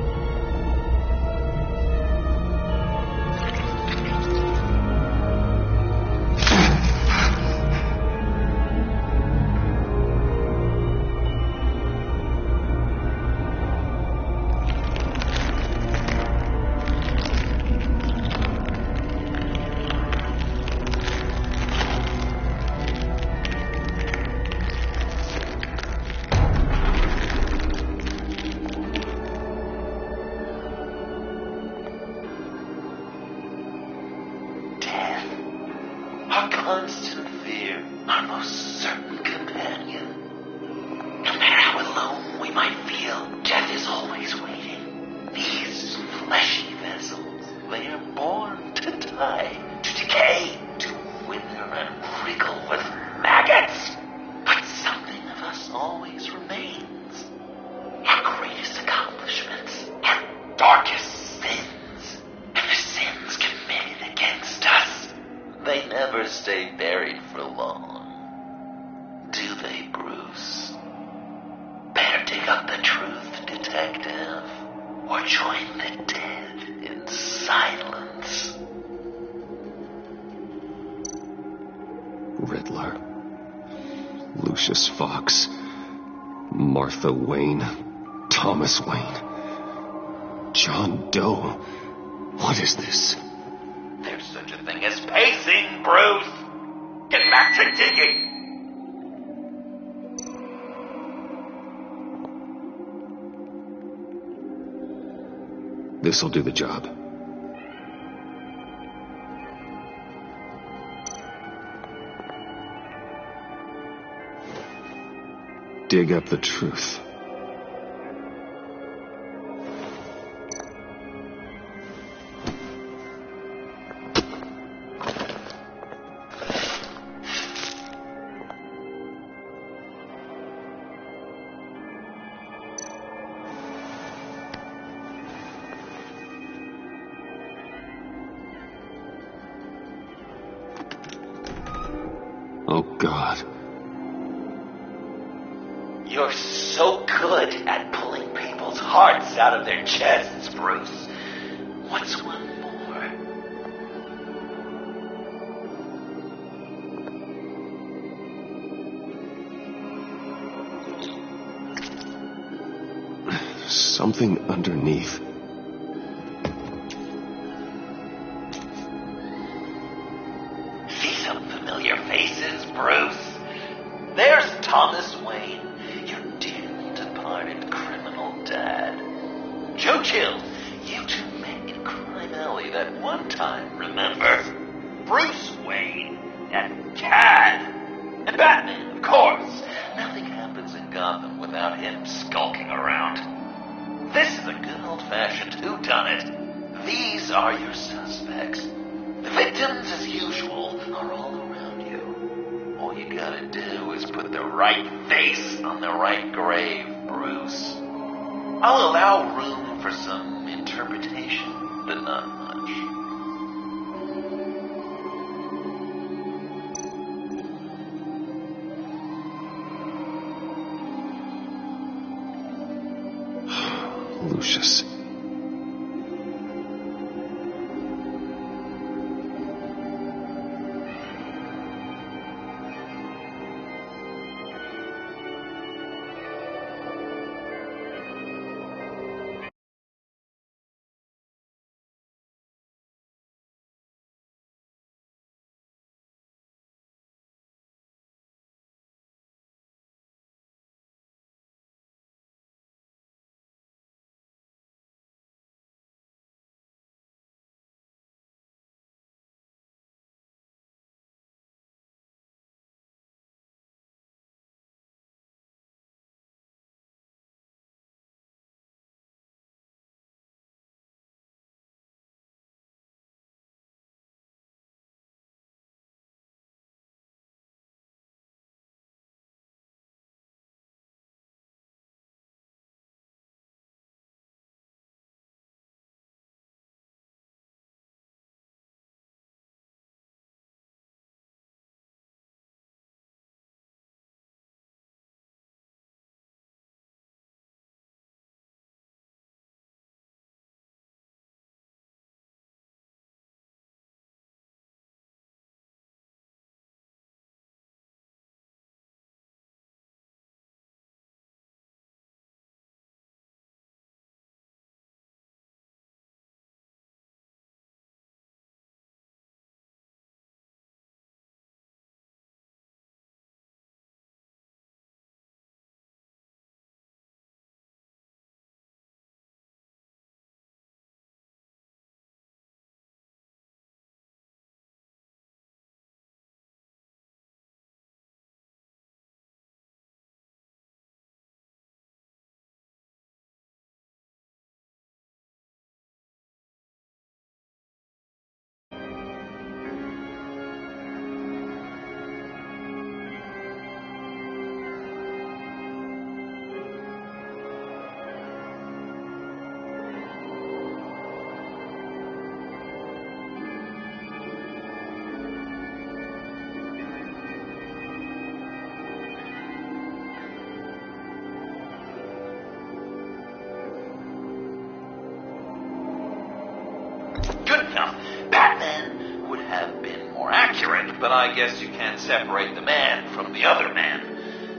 Our constant fear, our most certain companion. No matter how alone we might feel, death is always waiting. These fleshy vessels, they are born to die, to decay, to wither and wriggle with maggots. But something of us always remains. Our greatest accomplishments, our darkest sins, and the sins committed against us. They never stay buried for long. Do they, Bruce? Better dig up the truth, detective, or join the dead in silence. Riddler. Lucius Fox. Martha Wayne. Thomas Wayne. John Doe. What is this? There's such a thing as pacing, Bruce! Get back to digging! This'll do the job. Dig up the truth. Oh, God. You're so good at pulling people's hearts out of their chests, Bruce. What's one more? Something underneath. See some familiar faces, Bruce? There's Thomas Wayne, your dearly departed criminal dad. Joe Chill, you two met in Crime Alley that one time, remember? Bruce Wayne and Cad. And Batman, of course. Nothing happens in Gotham without him skulking around. This is a good old-fashioned whodunit. These are your suspects. The victims, as usual, are all around you. All you gotta do is put the right face on the right grave, Bruce. I'll allow room for some interpretation, but not much. Lucius. Now, Batman would have been more accurate, but I guess you can't separate the man from the other man.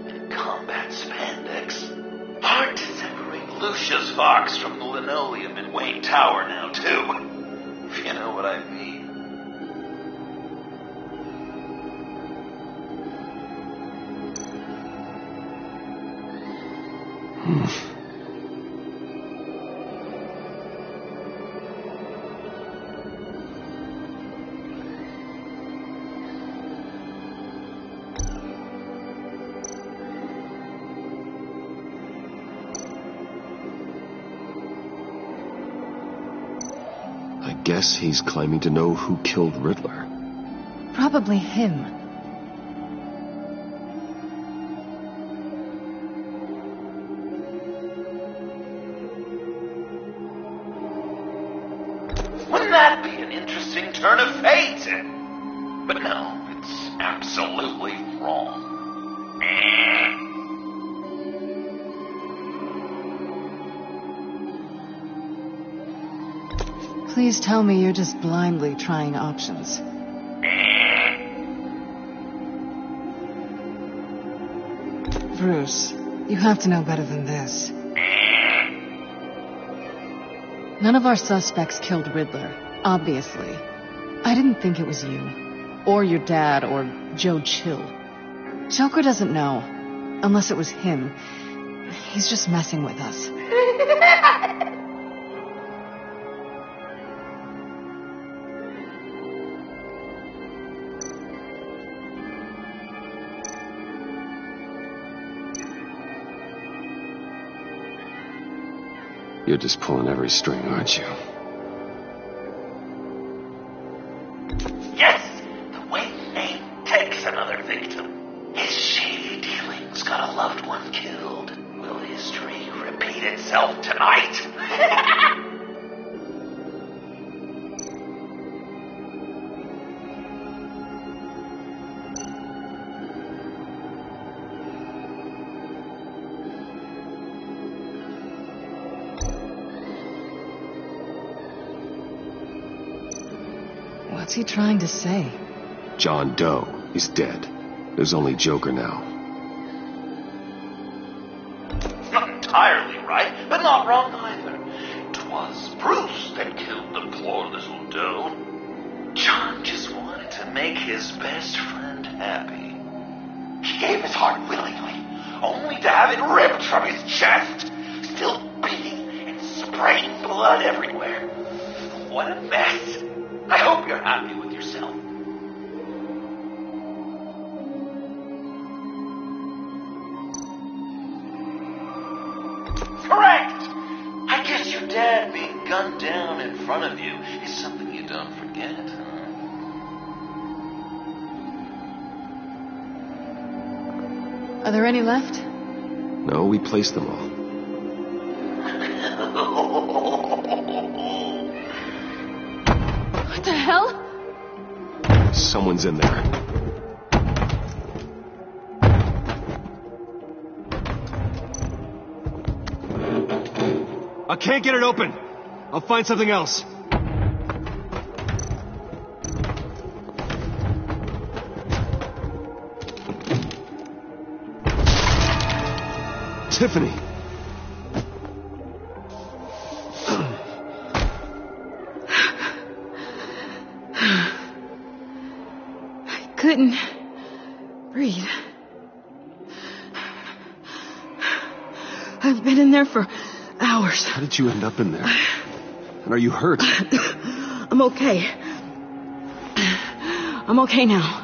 In combat spandex, hard to separate Lucius Fox from the linoleum in Wayne Tower now, too. If you know what I mean. I guess he's claiming to know who killed Riddler. Probably him. Wouldn't that be an interesting turn of fate? But no, it's absolutely wrong. Please tell me you're just blindly trying options. Bruce, you have to know better than this. None of our suspects killed Riddler, obviously. I didn't think it was you, or your dad, or Joe Chill. Joker doesn't know, unless it was him. He's just messing with us. You're just pulling every string, aren't you? Yes! The Wayne name takes another victim. His shady dealings got a loved one killed. Will history repeat itself tonight? What's he trying to say? John Doe is dead. There's only Joker now. Not entirely right, but not wrong either. 'Twas Bruce that killed the poor little Doe. John just wanted to make his best friend happy. He gave his heart willingly, only to have it ripped from his chest, still beating and spraying blood everywhere. What a mess. I hope you're happy with yourself. Correct! I guess your dad being gunned down in front of you is something you don't forget, huh? Are there any left? No, we placed them all. What the hell? Someone's in there. I can't get it open. I'll find something else. Tiffany. Couldn't breathe. I've been in there for hours. How did you end up in there? And are you hurt? I'm okay. I'm okay now.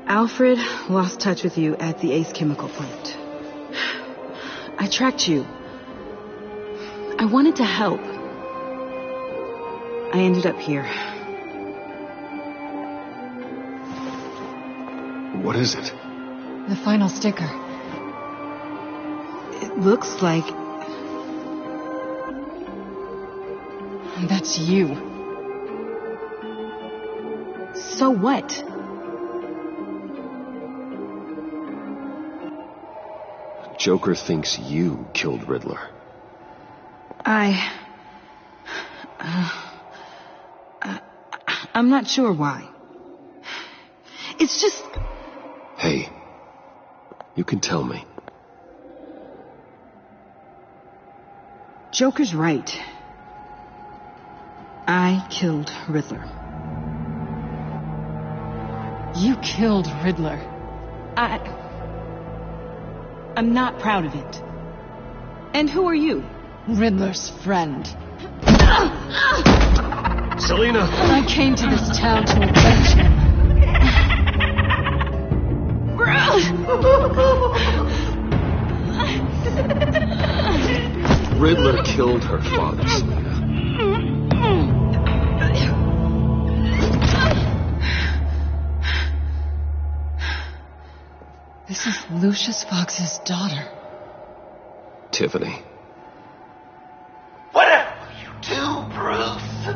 Alfred lost touch with you at the Ace Chemical plant. I tracked you. I wanted to help. I ended up here. What is it? The final sticker. It looks like... That's you. So what? Joker thinks you killed Riddler. I'm not sure why. It's just... Hey, you can tell me. Joker's right. I killed Riddler. You killed Riddler. I'm not proud of it. And who are you? Riddler's friend. Selina! I came to this town to avenge him. Riddler killed her father, Selina. This is Lucius Fox's daughter. Tiffany. Whatever you do, Bruce,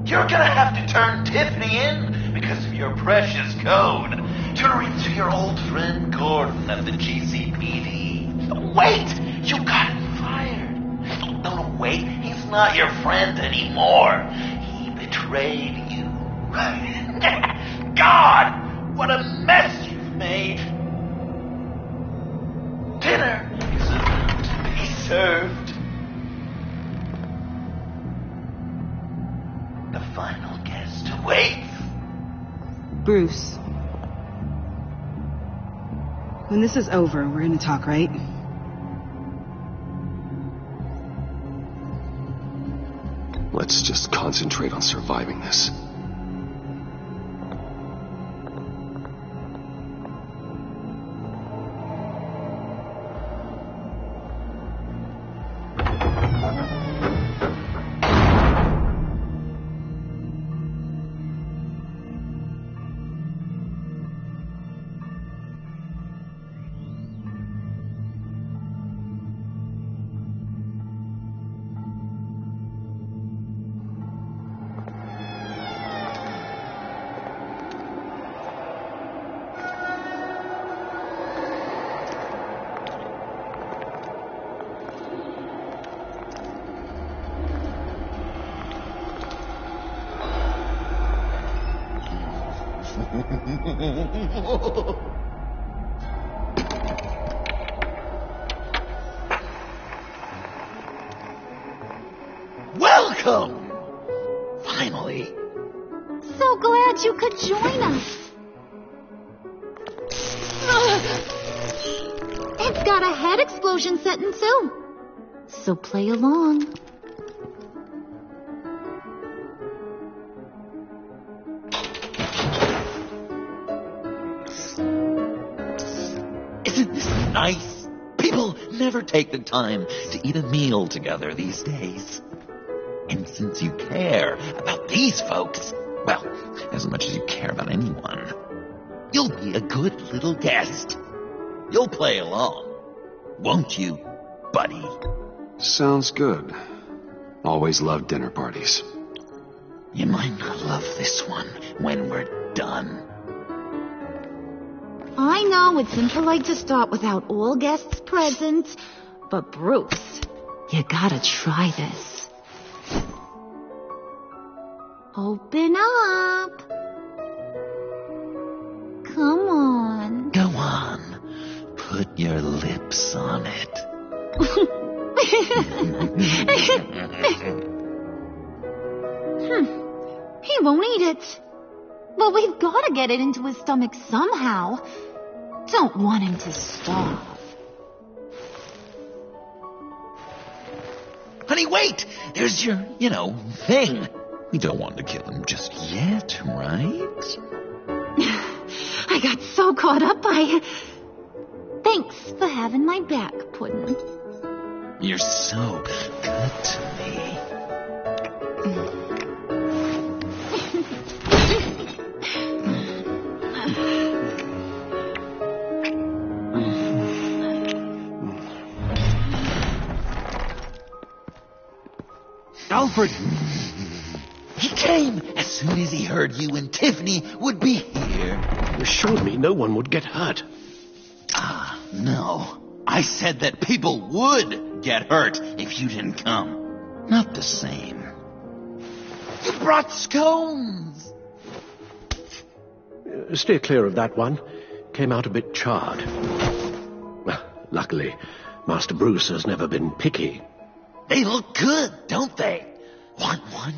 you're gonna have to turn Tiffany in because of your precious code. Turn her into your old friend Gordon at the GCPD. Wait! You got him fired. No, wait. He's not your friend anymore. He betrayed you. God! What a mess you've made. Dinner is about to be served. The final guest waits. Bruce. When this is over, we're gonna talk, right? Let's just concentrate on surviving this. Welcome! Finally. So glad you could join us. It's got a head explosion setting too. So play along. Isn't this nice? People never take the time to eat a meal together these days. And since you care about these folks, well, as much as you care about anyone, you'll be a good little guest. You'll play along, won't you, buddy? Sounds good. Always loved dinner parties. You might not love this one when we're done. I know it's impolite to start without all guests present, but Bruce, you gotta try this. Open up. Come on. Go on. Put your lips on it. He won't eat it. But we've got to get it into his stomach somehow. Don't want him to starve. Honey, wait! There's your, thing. We don't want to kill him just yet, right? I got so caught up by... Thanks for having my back, Puddin'. You're so good to me. Alfred! He came as soon as he heard you and Tiffany would be here. You assured me no one would get hurt. No. I said that people would get hurt if you didn't come. Not the same. You brought scones! Steer clear of that one. Came out a bit charred. Well, luckily, Master Bruce has never been picky. They look good, don't they? Want one?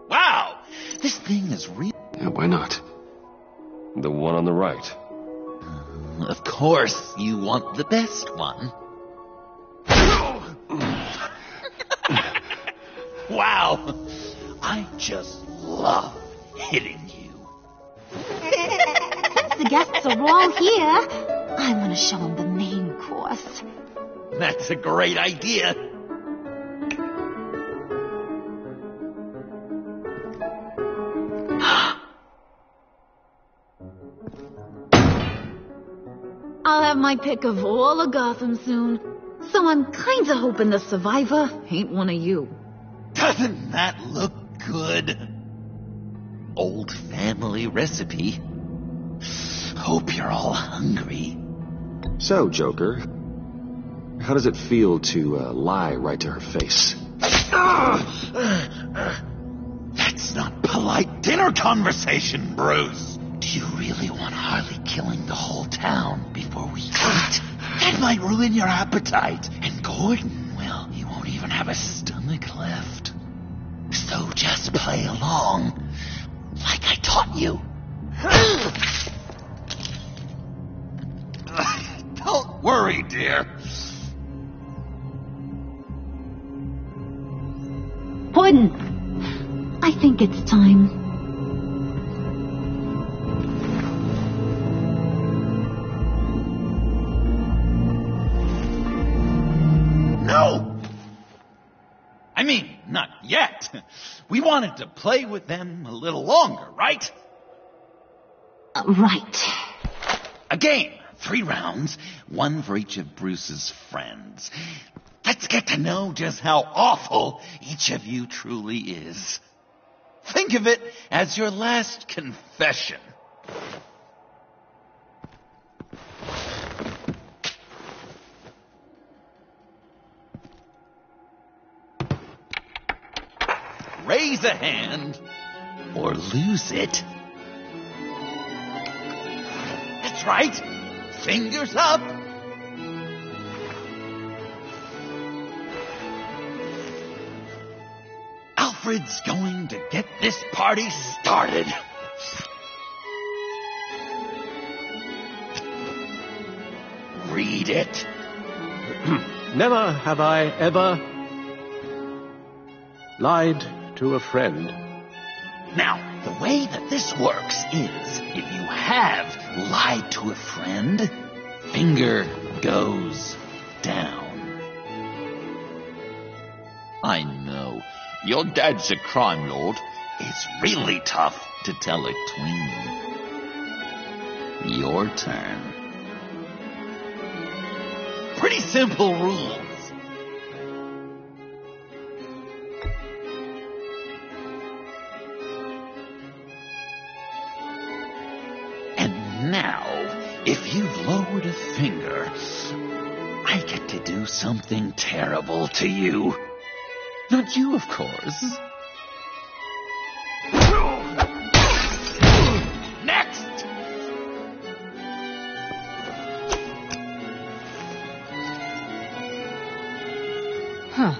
Wow! This thing is real. Yeah, why not? The one on the right. Of course, you want the best one. Wow! I just love hitting you. Since the guests are all here, I want to show them the main course. That's a great idea. I'll have my pick of all of Gotham soon, so I'm kinda hoping the survivor ain't one of you. Doesn't that look good? Old family recipe. Hope you're all hungry. So, Joker, how does it feel to lie right to her face? That's not polite dinner conversation, Bruce. Do you really want Harley killing the whole town before we eat? That might ruin your appetite. And Gordon, well, he won't even have a stomach left. So just play along, like I taught you. Don't worry, dear. Puddin', I think it's time. No! I mean, not yet. We wanted to play with them a little longer, right? Right. A game. 3 rounds, 1 for each of Bruce's friends. Let's get to know just how awful each of you truly is. Think of it as your last confession. Raise a hand or lose it. That's right. Fingers up. Alfred's going to get this party started. Read it. Never have I ever lied to a friend. Now, the way that this works is, if you have lied to a friend, finger goes down. I know, your dad's a crime lord. It's really tough to tell it clean. Your turn. Pretty simple rules. Now, if you've lowered a finger, I get to do something terrible to you. Not you, of course. Next! Huh.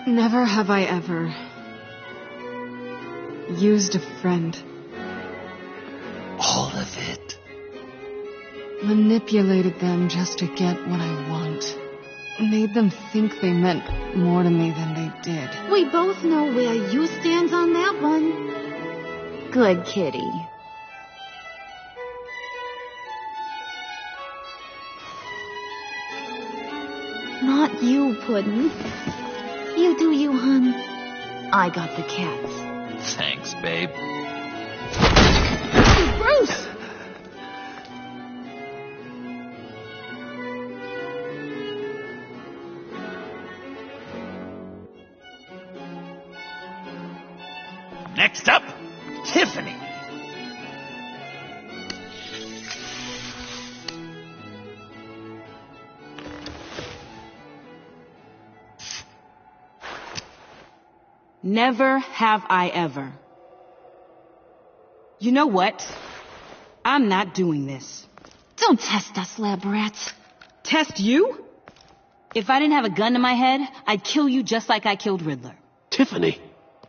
Never have I ever used a friend. All of it. Manipulated them just to get what I want. Made them think they meant more to me than they did. We both know where you stand on that one. Good kitty. Not you, Puddin'. You do you, hun. I got the cats. Thanks, babe. Bruce! Next up, Tiffany. Never have I ever. You know what? I'm not doing this. Don't test us, lab rats. Test you? If I didn't have a gun to my head, I'd kill you just like I killed Riddler. Tiffany.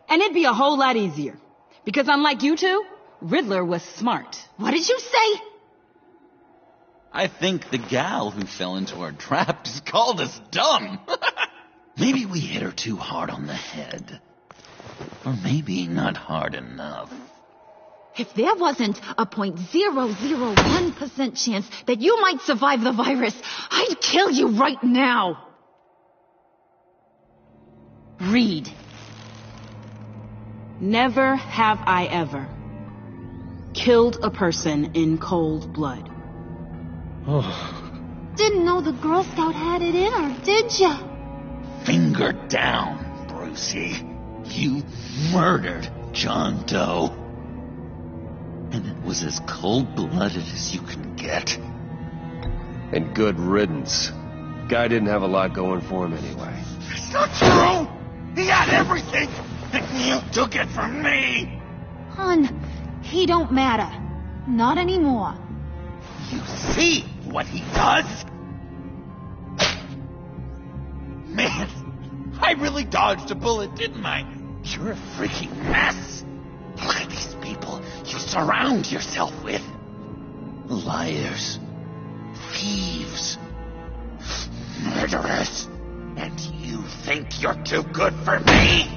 And it'd be a whole lot easier. Because unlike you two, Riddler was smart. What did you say? I think the gal who fell into our trap just called us dumb. Maybe we hit her too hard on the head. Or maybe not hard enough. If there wasn't a 0.001% chance that you might survive the virus, I'd kill you right now. Read. Never have I ever killed a person in cold blood. Didn't know the Girl Scout had it in her, did ya? Finger down, Brucey. You murdered John Doe. And it was as cold-blooded as you can get. And good riddance. Guy didn't have a lot going for him anyway. It's not true! He had everything! And you took it from me! Hun, he don't matter. Not anymore. You see what he does? Man, I really dodged a bullet, didn't I? You're a freaking mess. Look at these people you surround yourself with. Liars. Thieves. Murderers. And you think you're too good for me?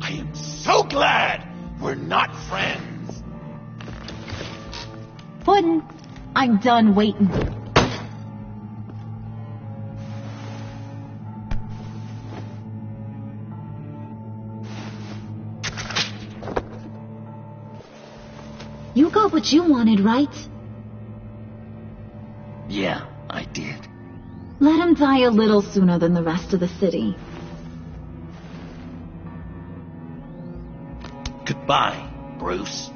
I am so glad we're not friends. Puddin', I'm done waiting. You got what you wanted, right? Yeah, I did. Let him die a little sooner than the rest of the city. Goodbye, Bruce.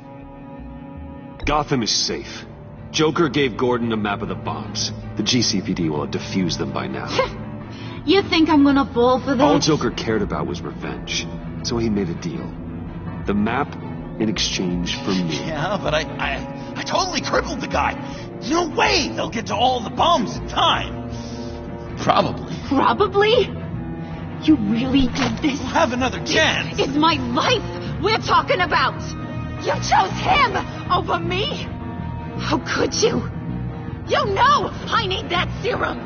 Gotham is safe. Joker gave Gordon a map of the bombs. The GCPD will have defused them by now. You think I'm gonna fall for that? All Joker cared about was revenge. So he made a deal. The map in exchange for me. Yeah, but I totally crippled the guy. No way they'll get to all the bombs in time. Probably. Probably? You really did this? We'll have another chance. It's my life we're talking about. You chose him over me? How could you? You know I need that serum.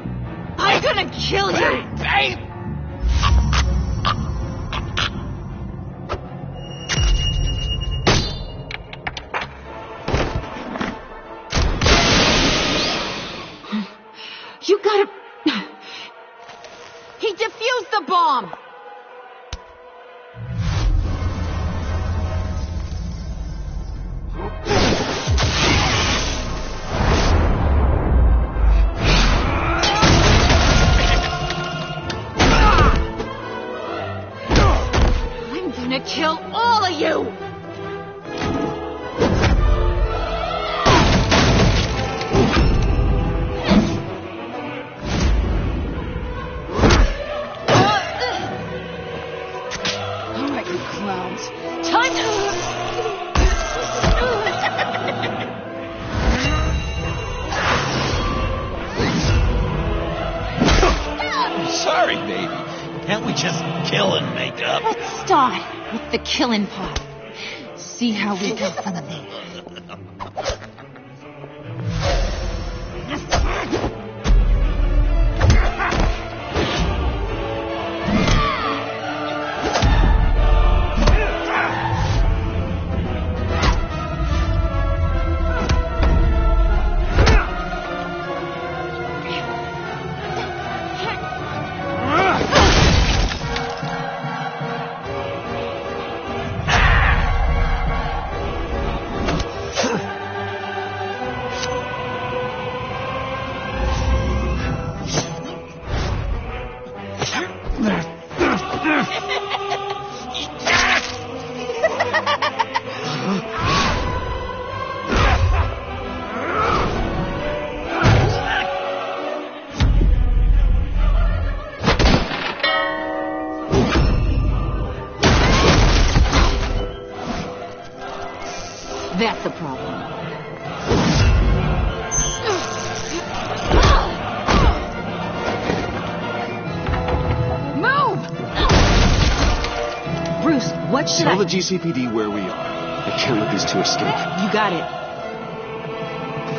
I'm gonna kill you. Babe! You gotta... He defused the bomb! I'm gonna kill all of you! Sorry, baby. Can't we just kill and make up? Let's start with the killing part. See how we go from there. What should Tell the GCPD where we are. I can't let these two escape. You got it.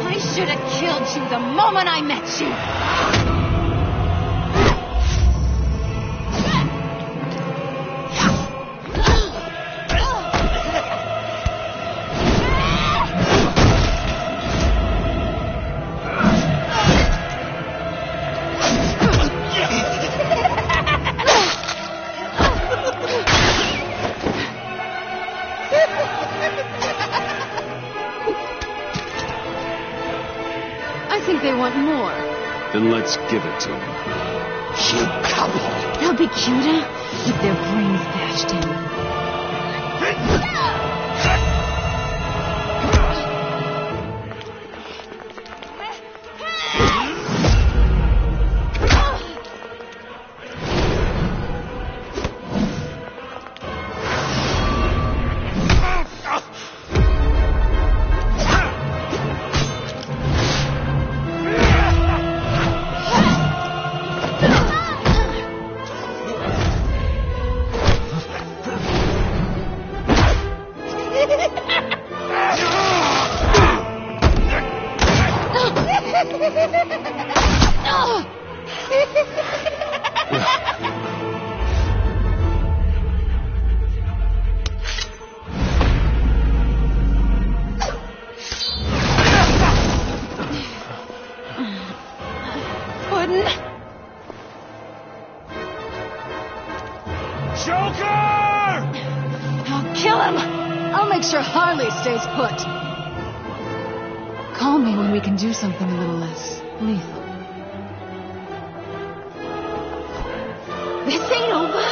I should have killed you the moment I met you. I think they want more. Then let's give it to them. You couple. They'll be cuter with their brains bashed in. Stays put. Call me when we can do something a little less lethal. This ain't over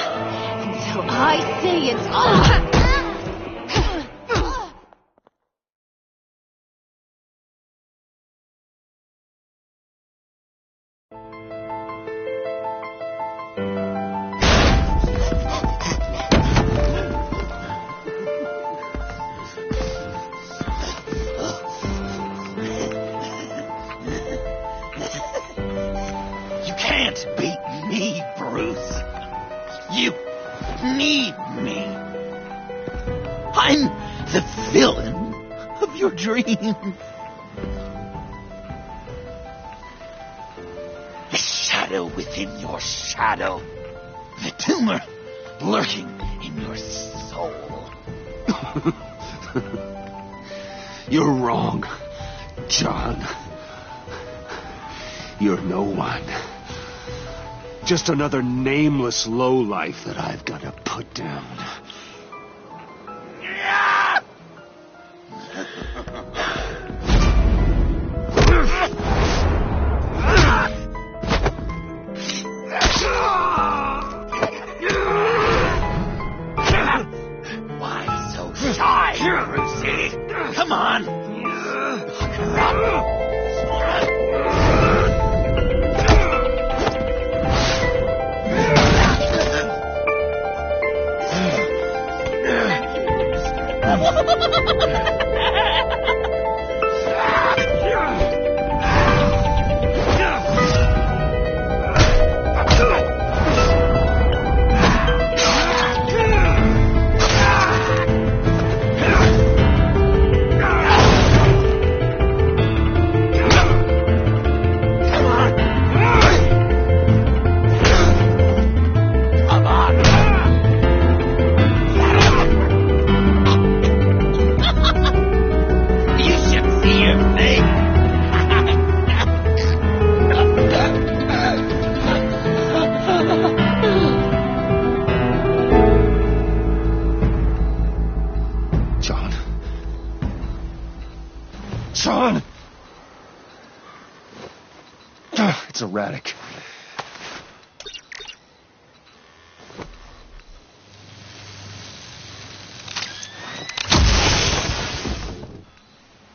until I say it's over. The shadow within your shadow. The tumor lurking in your soul. You're wrong, John. You're no one. Just another nameless lowlife that I've got to put down. Why so shy, Brucey? Come on. Pucker up. John! It's erratic.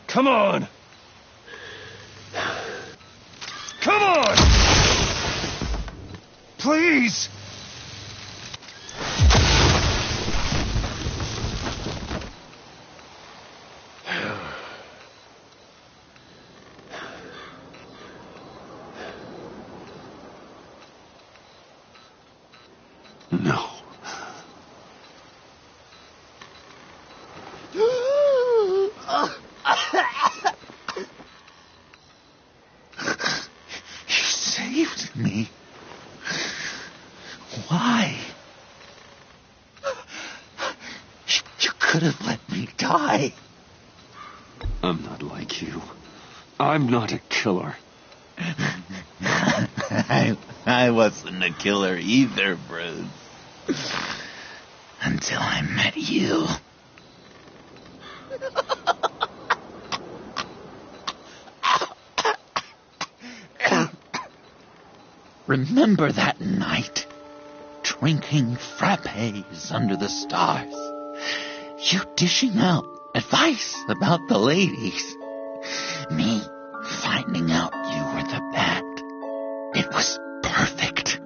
Come on! Come on! Please! No. me? Why? You could have let me die. I'm not like you. I'm not a killer. I wasn't a killer either, Bruce. Until I met you. Remember that night? Drinking frappes under the stars. You dishing out advice about the ladies. Me finding out you were the bat. It was perfect.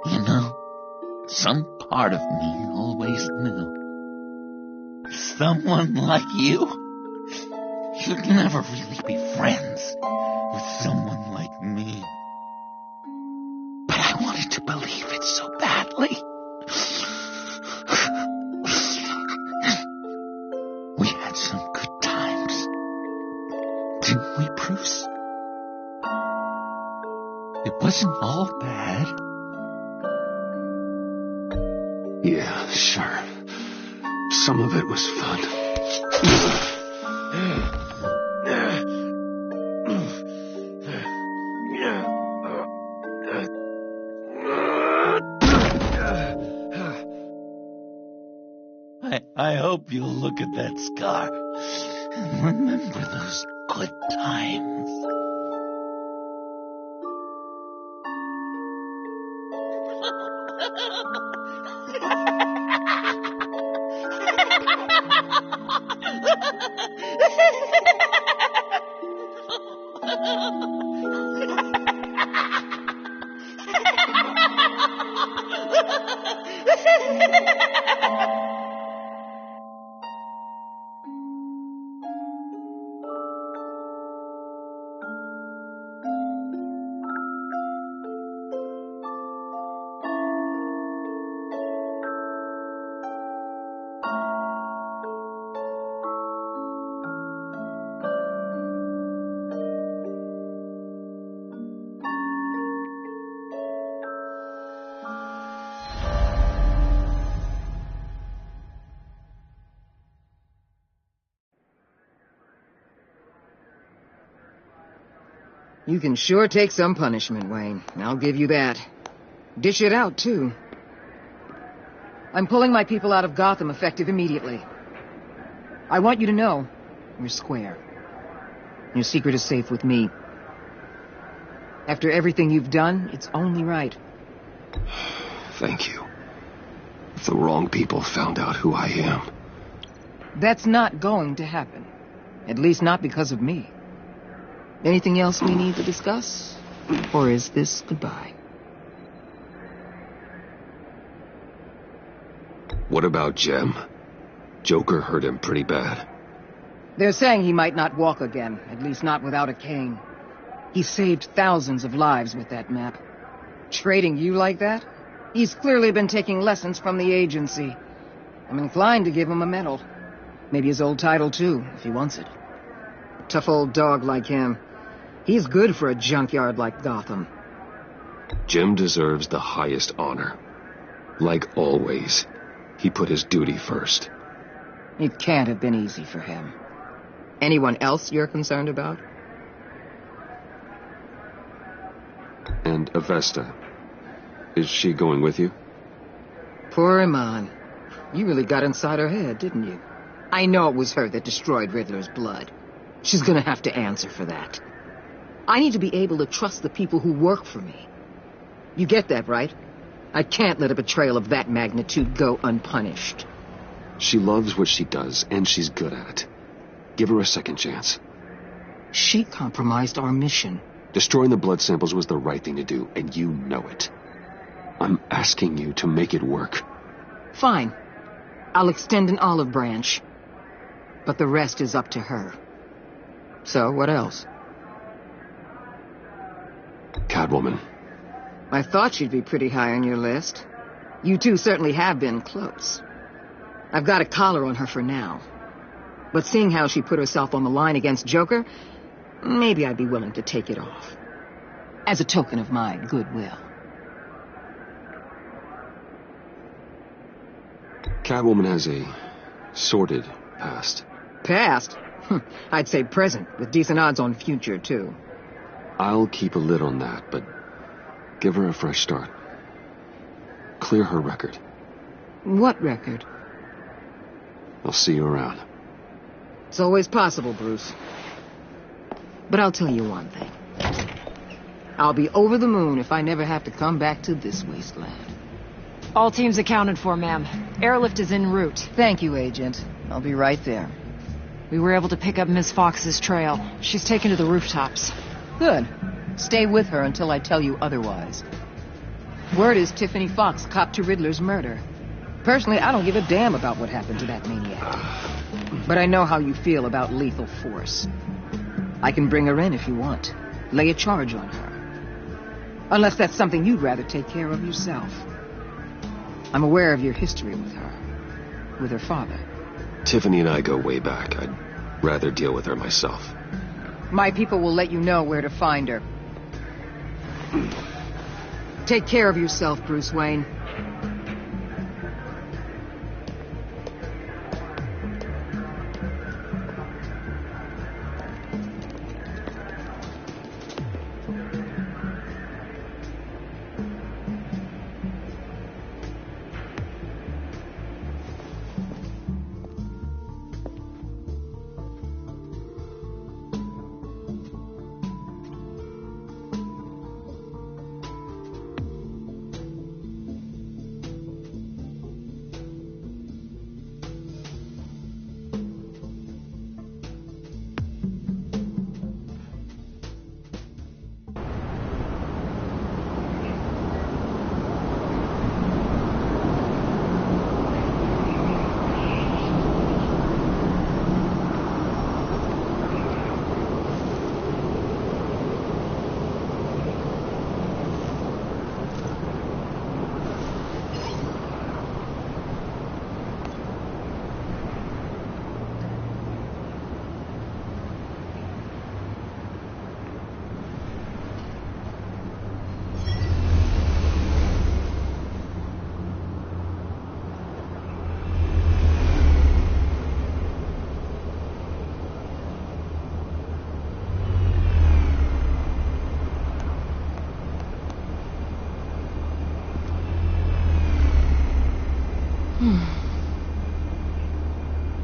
You know, some part of me always knew. Someone like you, you'd never really be friends with someone like me. But I wanted to believe it so badly. We had some good times, didn't we, Bruce? It wasn't all bad. Yeah, sure. Some of it was fun. I hope you'll look at that scar and remember those good times. You can sure take some punishment, Wayne. I'll give you that. Dish it out, too. I'm pulling my people out of Gotham effective immediately. I want you to know we're square. Your secret is safe with me. After everything you've done, it's only right. Thank you. If the wrong people found out who I am. That's not going to happen. At least not because of me. Anything else we need to discuss? Or is this goodbye? What about Jem? Joker hurt him pretty bad. They're saying he might not walk again, at least not without a cane. He saved thousands of lives with that map. Trading you like that? He's clearly been taking lessons from the agency. I'm inclined to give him a medal. Maybe his old title, too, if he wants it. A tough old dog like him. He's good for a junkyard like Gotham. Jem deserves the highest honor. Like always, he put his duty first. It can't have been easy for him. Anyone else you're concerned about? And Avesta. Is she going with you? Poor Iman. You really got inside her head, didn't you? I know it was her that destroyed Riddler's blood. She's gonna have to answer for that. I need to be able to trust the people who work for me. You get that, right? I can't let a betrayal of that magnitude go unpunished. She loves what she does, and she's good at it. Give her a second chance. She compromised our mission. Destroying the blood samples was the right thing to do, and you know it. I'm asking you to make it work. Fine. I'll extend an olive branch. But the rest is up to her. So, what else? Catwoman. I thought she'd be pretty high on your list. You two certainly have been close. I've got a collar on her for now. But seeing how she put herself on the line against Joker, maybe I'd be willing to take it off. as a token of my goodwill. Catwoman has a sordid past. Past? I'd say present, with decent odds on future, too. I'll keep a lid on that, but give her a fresh start. Clear her record. What record? I'll see you around. It's always possible, Bruce. But I'll tell you one thing. I'll be over the moon if I never have to come back to this wasteland. All teams accounted for, ma'am. Airlift is en route. Thank you, Agent. I'll be right there. We were able to pick up Miss Fox's trail. She's taken to the rooftops. Good. Stay with her until I tell you otherwise. Word is Tiffany Fox copped to Riddler's murder. Personally, I don't give a damn about what happened to that maniac. But I know how you feel about lethal force. I can bring her in if you want. Lay a charge on her. Unless that's something you'd rather take care of yourself. I'm aware of your history with her. With her father. Tiffany and I go way back. I'd rather deal with her myself. My people will let you know where to find her. Take care of yourself, Bruce Wayne.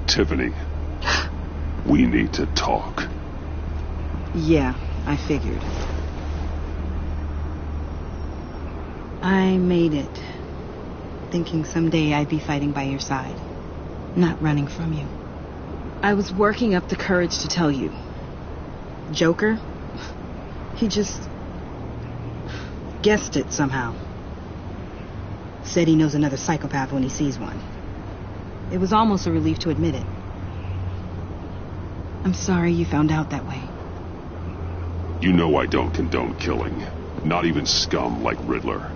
Tiffany, we need to talk. Yeah, I figured. I made it, thinking someday I'd be fighting by your side, not running from you. I was working up the courage to tell you. Joker, he just guessed it somehow. Said he knows another psychopath when he sees one. It was almost a relief to admit it. I'm sorry you found out that way. You know I don't condone killing. Not even scum like Riddler.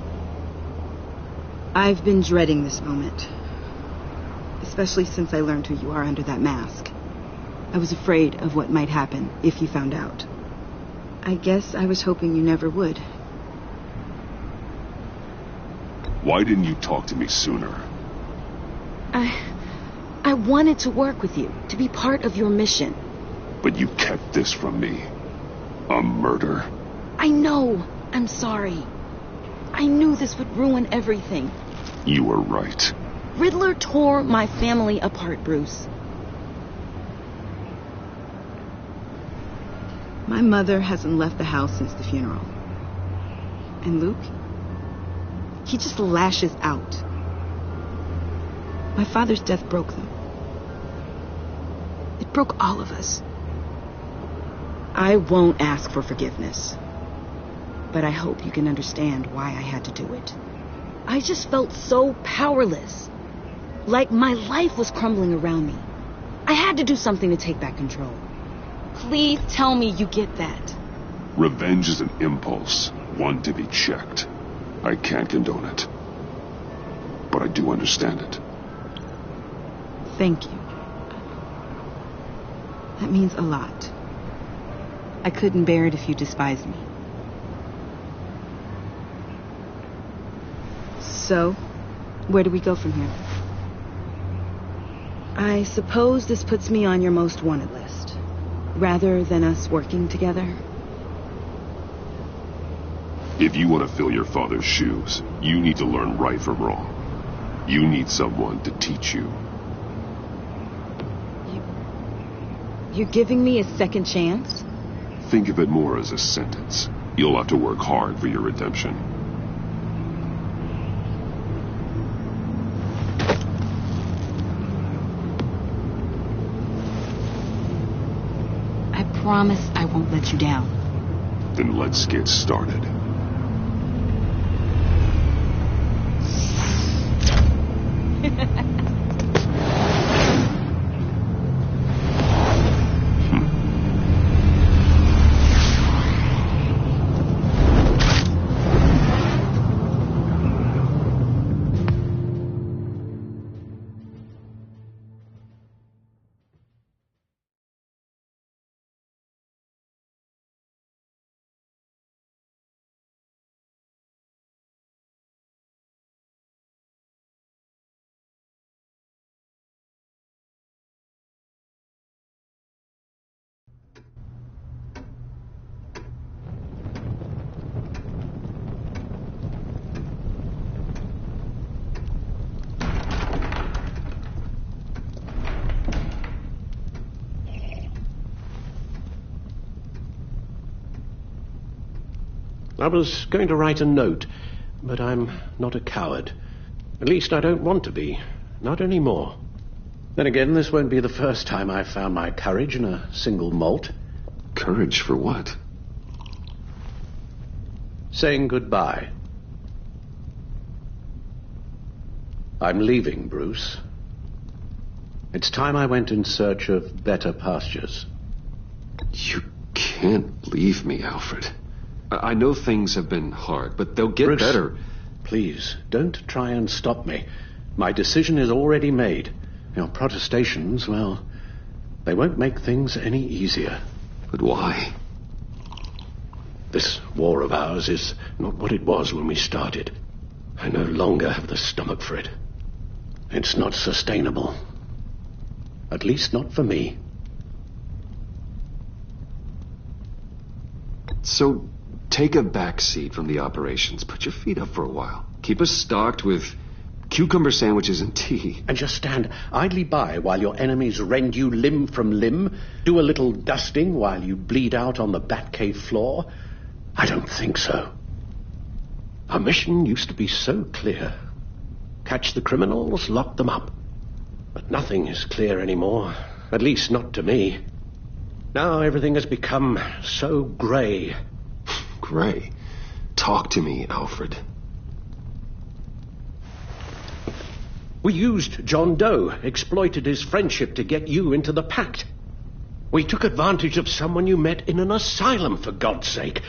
I've been dreading this moment. Especially since I learned who you are under that mask. I was afraid of what might happen if you found out. I guess I was hoping you never would. Why didn't you talk to me sooner? I wanted to work with you, to be part of your mission. But you kept this from me. A murder. I know. I'm sorry. I knew this would ruin everything. You were right. Riddler tore my family apart, Bruce. My mother hasn't left the house since the funeral. And Luke? He just lashes out. My father's death broke them. It broke all of us. I won't ask for forgiveness. But I hope you can understand why I had to do it. I just felt so powerless. Like my life was crumbling around me. I had to do something to take back control. Please tell me you get that. Revenge is an impulse, one to be checked. I can't condone it. But I do understand it. Thank you. That means a lot. I couldn't bear it if you despised me. So, where do we go from here? I suppose this puts me on your most wanted list, rather than us working together. If you want to fill your father's shoes, you need to learn right from wrong. You need someone to teach you. You're giving me a second chance? Think of it more as a sentence. You'll have to work hard for your redemption. I promise I won't let you down. Then let's get started. I was going to write a note, but I'm not a coward. At least I don't want to be. Not anymore. Then again, this won't be the first time I've found my courage in a single malt. Courage for what? Saying goodbye. I'm leaving, Bruce. It's time I went in search of better pastures. You can't leave me, Alfred. I know things have been hard, but they'll get Bruce, better. Please, don't try and stop me. My decision is already made. Your protestations, well, they won't make things any easier. But why? This war of ours is not what it was when we started. I no longer have the stomach for it. It's not sustainable. At least not for me. So, take a back seat from the operations. Put your feet up for a while. Keep us stocked with cucumber sandwiches and tea. And just stand idly by while your enemies rend you limb from limb, do a little dusting while you bleed out on the Batcave floor? I don't think so. Our mission used to be so clear. Catch the criminals, lock them up. But nothing is clear anymore, at least not to me. Now everything has become so grey. Gray? Talk to me, Alfred. We used John Doe, exploited his friendship to get you into the pact. We took advantage of someone you met in an asylum, for God's sake.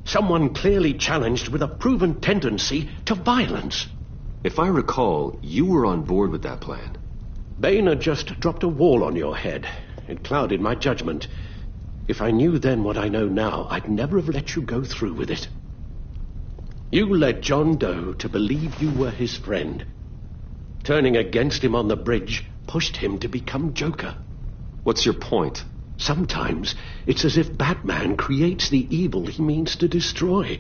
Someone clearly challenged with a proven tendency to violence. If I recall, you were on board with that plan. Bane had just dropped a wall on your head. It clouded my judgment. If I knew then what I know now, I'd never have let you go through with it. You led John Doe to believe you were his friend. Turning against him on the bridge pushed him to become Joker. What's your point? Sometimes it's as if Batman creates the evil he means to destroy.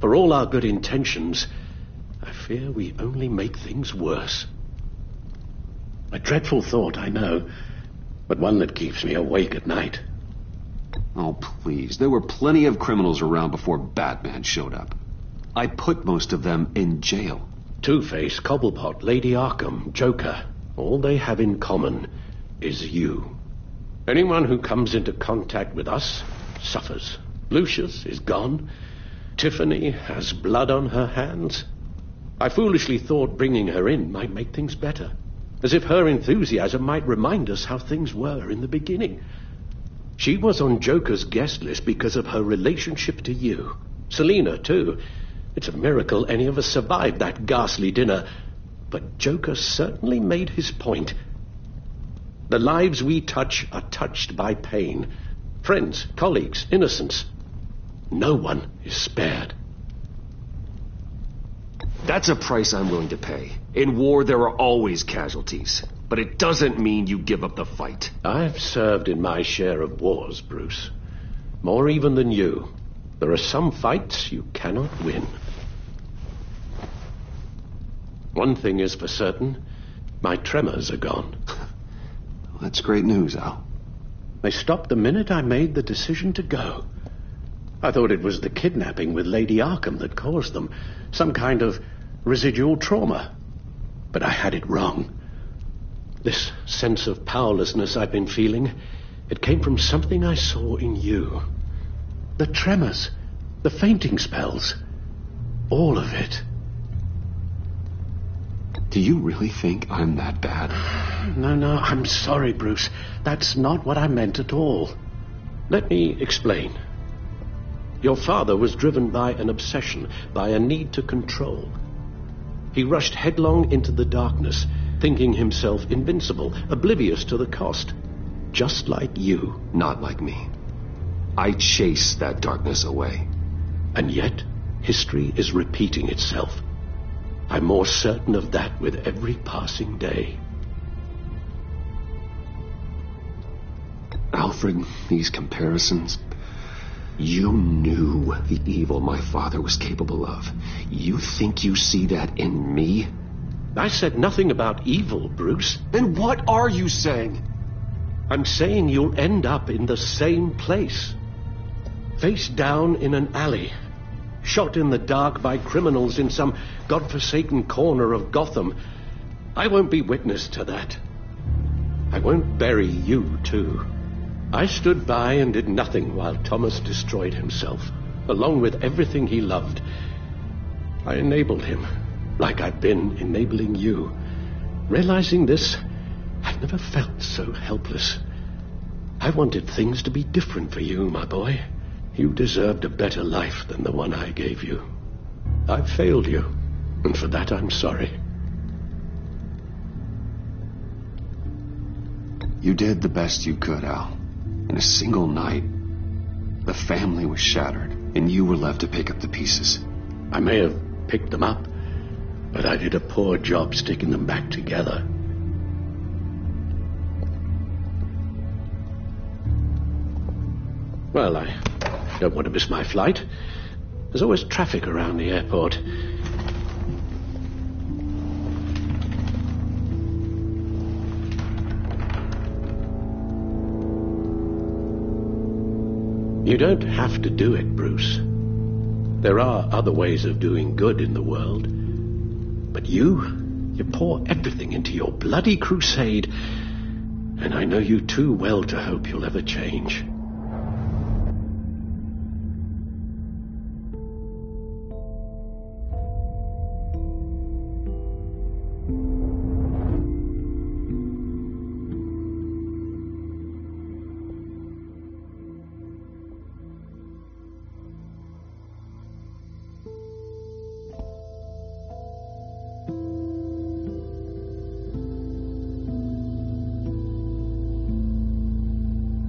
For all our good intentions, I fear we only make things worse. A dreadful thought, I know, but one that keeps me awake at night. Oh, please. There were plenty of criminals around before Batman showed up. I put most of them in jail. Two-Face, Cobblepot, Lady Arkham, Joker. All they have in common is you. Anyone who comes into contact with us suffers. Lucius is gone. Tiffany has blood on her hands. I foolishly thought bringing her in might make things better. As if her enthusiasm might remind us how things were in the beginning. She was on Joker's guest list because of her relationship to you. Selina, too. It's a miracle any of us survived that ghastly dinner. But Joker certainly made his point. The lives we touch are touched by pain. Friends, colleagues, innocents. No one is spared. That's a price I'm willing to pay. In war, there are always casualties. But it doesn't mean you give up the fight. I've served in my share of wars, Bruce. More even than you. There are some fights you cannot win. One thing is for certain. My tremors are gone. That's great news, Al. They stopped the minute I made the decision to go. I thought it was the kidnapping with Lady Arkham that caused them. Some kind of residual trauma. But I had it wrong. This sense of powerlessness I've been feeling, it came from something I saw in you. The tremors, the fainting spells, all of it. Do you really think I'm that bad? No, I'm sorry, Bruce. That's not what I meant at all. Let me explain. Your father was driven by an obsession, by a need to control. He rushed headlong into the darkness, thinking himself invincible, oblivious to the cost. Just like you. Not like me. I chase that darkness away. And yet, history is repeating itself. I'm more certain of that with every passing day. Alfred, these comparisons... You knew the evil my father was capable of. You think you see that in me? I said nothing about evil, Bruce. Then what are you saying? I'm saying you'll end up in the same place. Face down in an alley. Shot in the dark by criminals in some godforsaken corner of Gotham. I won't be witness to that. I won't bury you, too. I stood by and did nothing while Thomas destroyed himself, along with everything he loved. I enabled him, like I've been enabling you. Realizing this, I've never felt so helpless. I wanted things to be different for you, my boy. You deserved a better life than the one I gave you. I failed you, and for that I'm sorry. You did the best you could, Al. In a single night, the family was shattered, and you were left to pick up the pieces. I may have picked them up, but I did a poor job sticking them back together. Well, I don't want to miss my flight. There's always traffic around the airport. You don't have to do it, Bruce. There are other ways of doing good in the world. But you pour everything into your bloody crusade, and I know you too well to hope you'll ever change.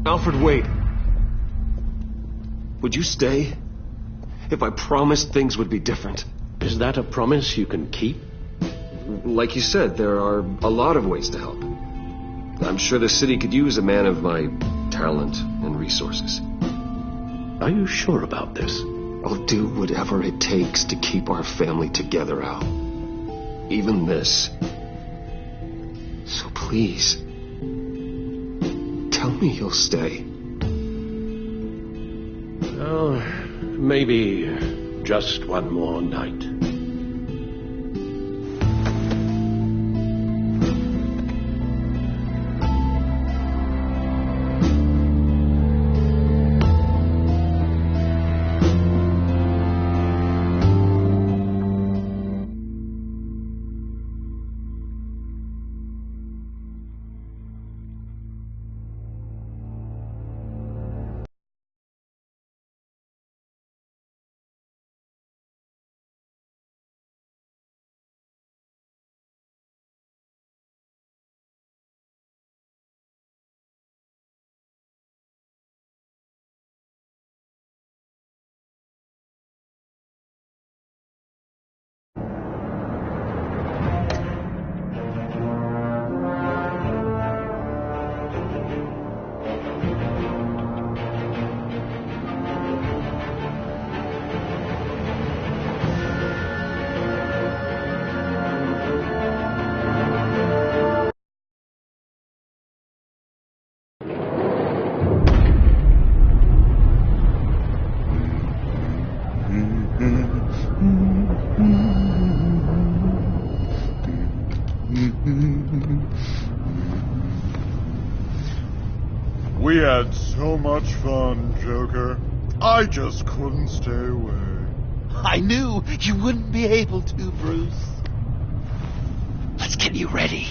Alfred, wait. Would you stay? If I promised things would be different. Is that a promise you can keep? Like you said, there are a lot of ways to help. I'm sure the city could use a man of my talent and resources. Are you sure about this? I'll do whatever it takes to keep our family together, Al. Even this. So please, tell me you'll stay. Oh, maybe just one more night. had so much fun, Joker. I just couldn't stay away. I knew you wouldn't be able to, Bruce. Let's get you ready.